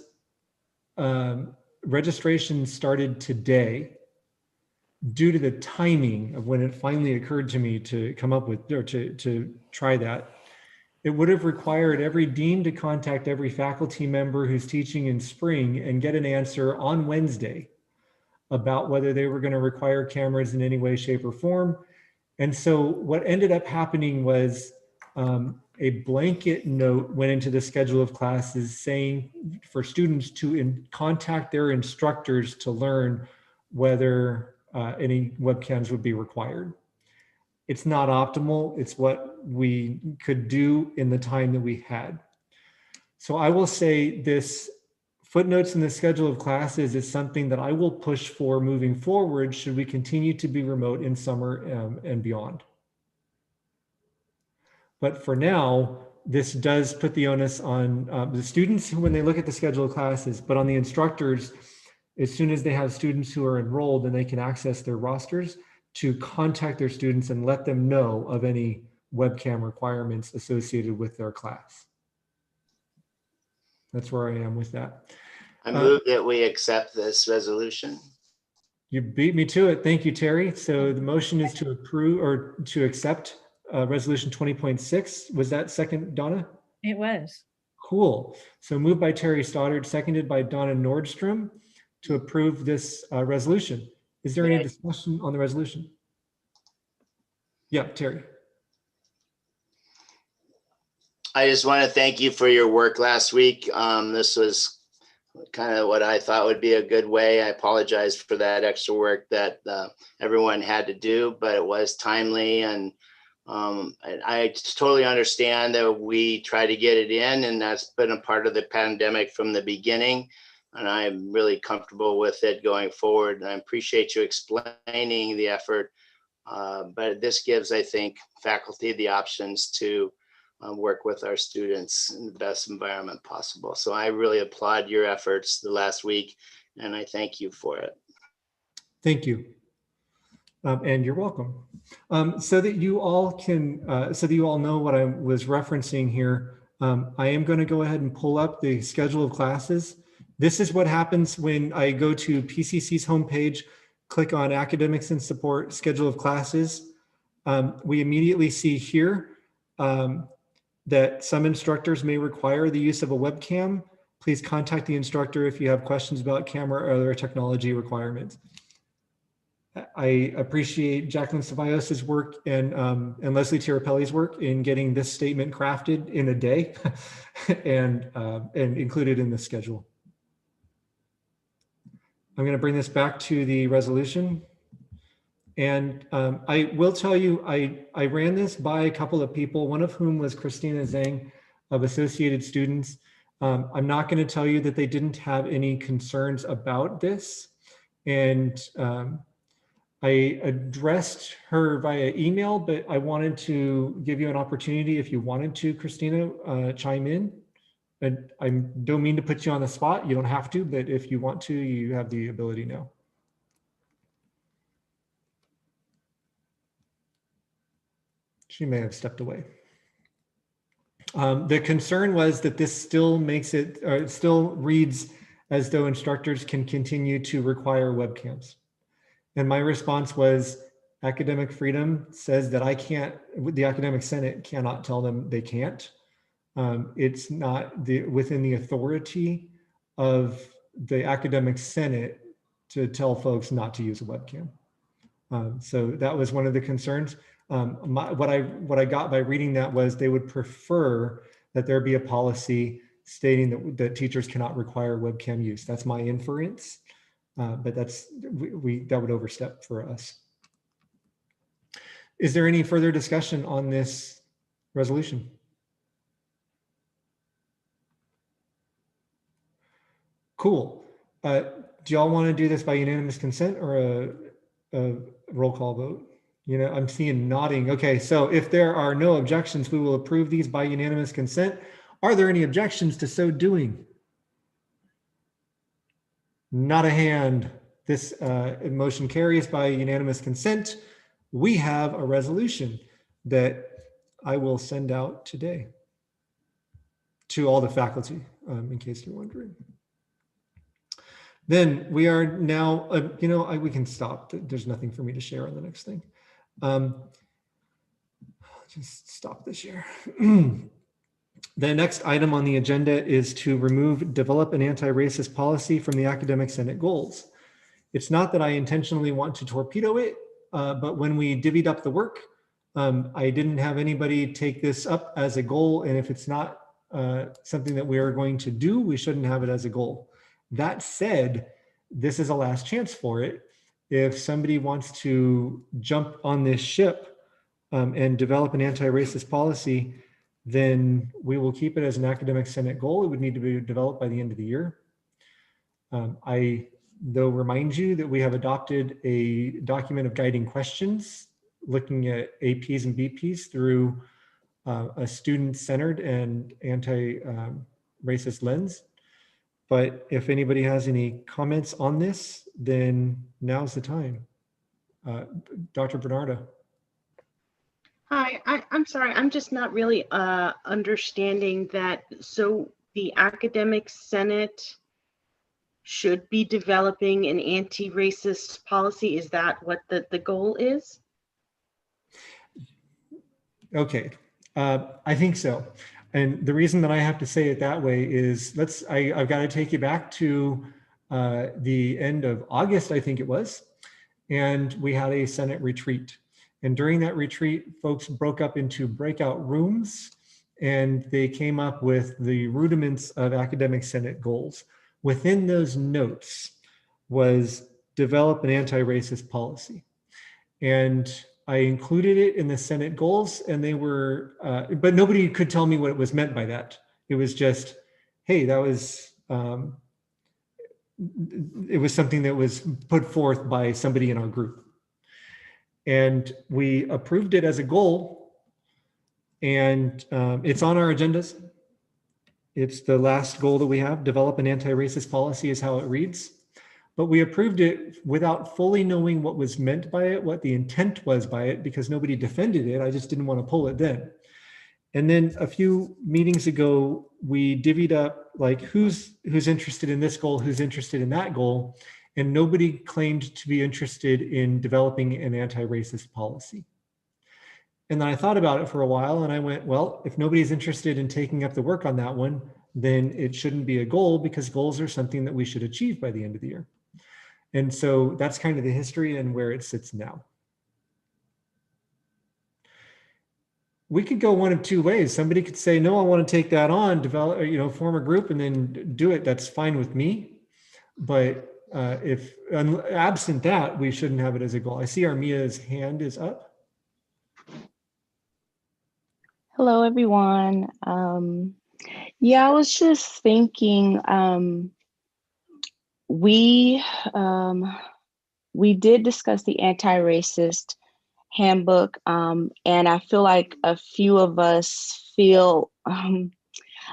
Speaker 1: registration started today, due to the timing of when it finally occurred to me to come up with, or to try that, it would have required every dean to contact every faculty member who's teaching in spring and get an answer on Wednesday about whether they were going to require cameras in any way, shape, or form. And so what ended up happening was a blanket note went into the schedule of classes saying for students to contact their instructors to learn whether any webcams would be required. It's not optimal. It's what we could do in the time that we had. So I will say this footnotes in the schedule of classes is something that I will push for moving forward should we continue to be remote in summer and beyond. But for now, this does put the onus on the students when they look at the schedule of classes, but on the instructors, as soon as they have students who are enrolled and they can access their rosters, to contact their students and let them know of any webcam requirements associated with their class. That's where I am with that.
Speaker 11: I move that we accept this resolution.
Speaker 1: You beat me to it. Thank you, Terry. So the motion is to approve or to accept resolution 20.6. Was that second, Donna?
Speaker 21: It was.
Speaker 1: Cool. So moved by Terry Stoddard, seconded by Donna Nordstrom to approve this resolution. Is there any discussion on the resolution? Yeah, Terry.
Speaker 11: I just want to thank you for your work last week. This was kind of what I thought would be a good way. I apologize for that extra work that everyone had to do, but it was timely. And I totally understand that we try to get it in, and that's been a part of the pandemic from the beginning. And I'm really comfortable with it going forward. And I appreciate you explaining the effort. But this gives, I think, faculty the options to work with our students in the best environment possible. So I really applaud your efforts the last week, and I thank you for it.
Speaker 1: Thank you. And you're welcome. So that you all can, so that you all know what I was referencing here, I am going to go ahead and pull up the schedule of classes. This is what happens when I go to PCC's homepage, click on Academics and Support, Schedule of Classes. We immediately see here that some instructors may require the use of a webcam. Please contact the instructor if you have questions about camera or other technology requirements. I appreciate Jacqueline Ceballos' work and Leslie Tirapelli's work in getting this statement crafted in a day and included in the schedule. I'm going to bring this back to the resolution. And I will tell you, I ran this by a couple of people, one of whom was Christina Zhang of Associated Students. I'm not going to tell you that they didn't have any concerns about this. And I addressed her via email, but I wanted to give you an opportunity if you wanted to, Christina, chime in. And I don't mean to put you on the spot. You don't have to, but if you want to, you have the ability now. She may have stepped away. The concern was that this still makes it, or it still reads as though instructors can continue to require webcams. And my response was, academic freedom says that I can't, the Academic Senate cannot tell them they can't. It's not within the authority of the Academic Senate to tell folks not to use a webcam. So that was one of the concerns. What I got by reading that was they would prefer that there be a policy stating that teachers cannot require webcam use. That's my inference, but that would overstep for us. Is there any further discussion on this resolution? Cool. Do y'all want to do this by unanimous consent or a roll call vote? You know, I'm seeing nodding. Okay, so if there are no objections, we will approve these by unanimous consent. Are there any objections to so doing? Not a hand. This motion carries by unanimous consent. We have a resolution that I will send out today to all the faculty, in case you're wondering. Then we are now, we can stop. There's nothing for me to share on the next thing. Just stop this share. The next item on the agenda is to develop an anti-racist policy from the Academic Senate goals. It's not that I intentionally want to torpedo it, but when we divvied up the work, I didn't have anybody take this up as a goal. And if it's not something that we are going to do, we shouldn't have it as a goal. That said, this is a last chance for it. If somebody wants to jump on this ship and develop an anti-racist policy, then we will keep it as an Academic Senate goal. It would need to be developed by the end of the year. I, though, remind you that we have adopted a document of guiding questions looking at APs and BPs through a student-centered and anti-racist lens. But if anybody has any comments on this, then now's the time. Dr. Bernardo.
Speaker 14: Hi, I'm sorry, I'm just not really understanding that. So the Academic Senate should be developing an anti-racist policy. Is that what the goal is? Okay, I think so. And the reason that I have to say it that way is I've got to take you back to the end of August, I think it was, and we had a Senate retreat. And during that retreat, folks broke up into breakout rooms and they came up with the rudiments of Academic Senate goals. Within those notes was develop an anti-racist policy. And I included it in the Senate goals, and they were, but nobody could tell me what was meant by that. It was just, hey, that was, it was something that was put forth by somebody in our group. And we approved it as a goal, and it's on our agendas. It's the last goal that we have, develop an anti-racist policy is how it reads. But we approved it without fully knowing what was meant by it, what the intent was by it, because nobody defended it. I just didn't want to pull it then.
Speaker 1: And then a few meetings ago, we divvied up like who's interested in this goal, who's interested in that goal, and nobody claimed to be interested in developing an anti-racist policy. And then I thought about it for a while and I went, well, if nobody's interested in taking up the work on that one, then it shouldn't be a goal, because goals are something that we should achieve by the end of the year. And so that's kind of the history and where it sits now. We could go one of two ways. Somebody could say, no, I want to take that on, develop, form a group and then do it. That's fine with me. But if absent that, we shouldn't have it as a goal. I see Armia's hand is up.
Speaker 19: Hello, everyone. Yeah, I was just thinking, we did discuss the anti-racist handbook, and I feel like a few of us feel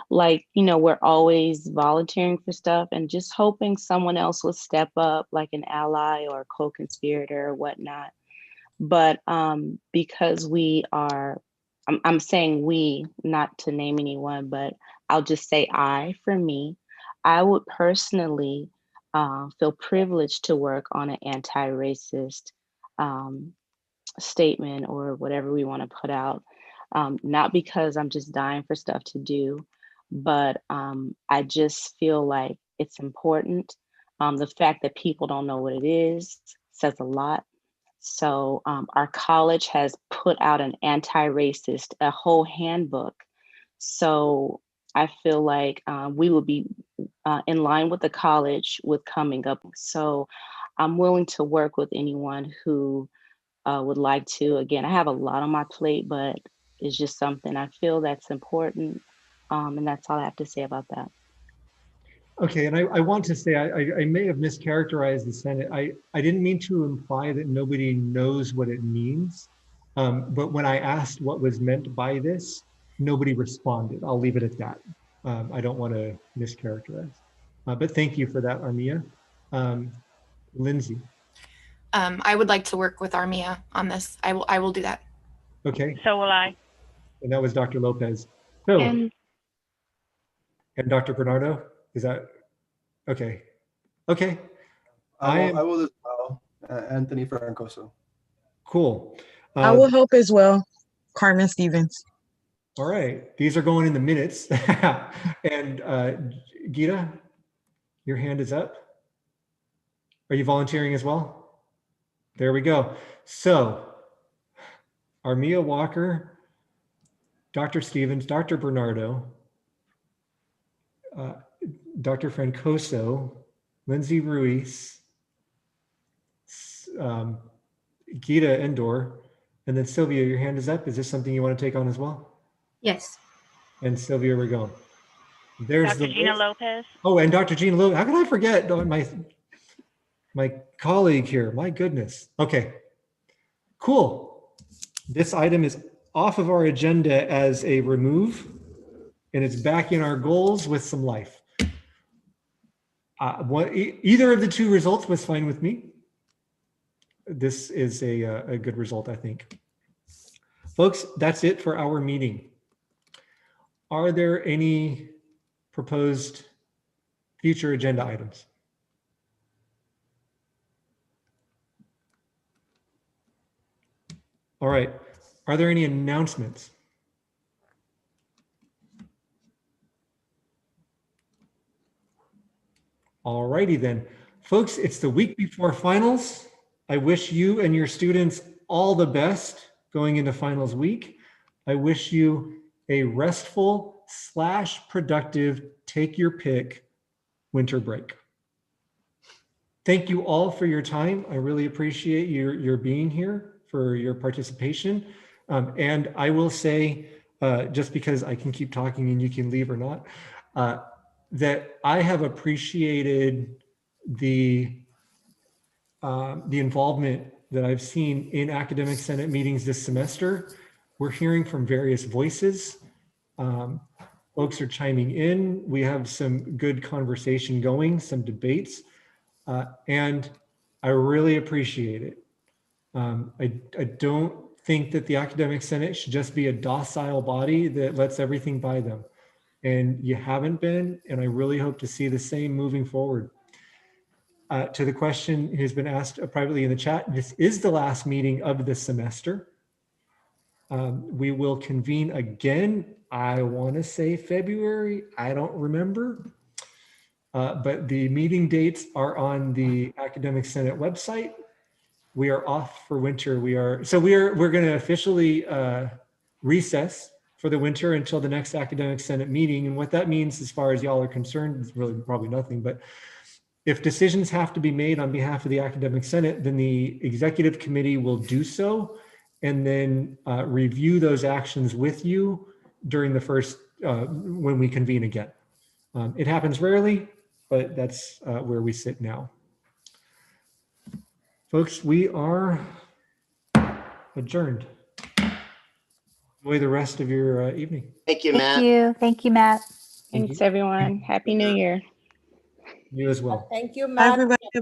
Speaker 19: like, we're always volunteering for stuff and just hoping someone else will step up, like an ally or a co-conspirator or whatnot. But because we are, I'm saying we, not to name anyone, but I'll just say for me, I would personally feel privileged to work on an anti-racist statement or whatever we want to put out. Not because I'm just dying for stuff to do, but I just feel like it's important. The fact that people don't know what it is says a lot. So our college has put out an anti-racist, a whole handbook. So I feel like we will be in line with the college with coming up. So I'm willing to work with anyone who would like to. Again, I have a lot on my plate, but it's just something I feel that's important. And that's all I have to say about that.
Speaker 1: Okay, and I want to say I may have mischaracterized the Senate. I didn't mean to imply that nobody knows what it means. But when I asked what was meant by this, nobody responded. I'll leave it at that. I don't want to mischaracterize. But thank you for that, Armia. Lindsay.
Speaker 16: I would like to work with Armia on this. I will do that.
Speaker 1: Okay.
Speaker 7: So will I.
Speaker 1: And that was Dr. Lopez. So, and Dr. Bernardo, is that okay? Okay.
Speaker 15: I will as well. Anthony Francoso.
Speaker 1: Cool.
Speaker 18: I will help as well. Carmen Stevens.
Speaker 1: All right. These are going in the minutes. And Gita, your hand is up. Are you volunteering as well? There we go. So Armia Walker, Dr. Stevens, Dr. Bernardo, Dr. Francoso, Lindsay Ruiz, Gita Endor, and then Sylvia, your hand is up. Is this something you want to take on as well?
Speaker 6: Yes.
Speaker 1: And Sylvia Rigon. There's
Speaker 7: Dr. Gina Lopez.
Speaker 1: Oh, and Dr. Gina Lopez. How can I forget my colleague here? My goodness. Okay, cool. This item is off of our agenda as a remove, and it's back in our goals with some life. Either of the two results was fine with me. This is a good result, I think. Folks, that's it for our meeting. Are there any proposed future agenda items? All right. Are there any announcements? All righty then. Folks, it's the week before finals. I wish you and your students all the best going into finals week. I wish you a restful / productive, take your pick, winter break. Thank you all for your time. I really appreciate your being here, for your participation. And I will say, just because I can keep talking and you can leave or not, that I have appreciated the involvement that I've seen in academic senate meetings this semester. We're hearing from various voices. Folks are chiming in. We have some good conversation going, some debates, and I really appreciate it. I don't think that the Academic Senate should just be a docile body that lets everything by them. And you haven't been, and I really hope to see the same moving forward. To the question who's been asked privately in the chat, this is the last meeting of the semester. We will convene again, I want to say February, I don't remember. But the meeting dates are on the Academic Senate website. We are off for winter. We're going to officially recess for the winter until the next Academic Senate meeting. And what that means as far as y'all are concerned is really probably nothing, but if decisions have to be made on behalf of the Academic Senate, then the executive committee will do so and then review those actions with you during the first, when we convene again. It happens rarely, but that's where we sit now. Folks, we are adjourned. Enjoy the rest of your evening.
Speaker 11: Thank you, Matt.
Speaker 21: Thank you. Thank you, Matt.
Speaker 19: Thanks, everyone. Happy New Year.
Speaker 1: You as well.
Speaker 12: Thank you,
Speaker 18: Bye,
Speaker 12: Matt.
Speaker 18: everybody.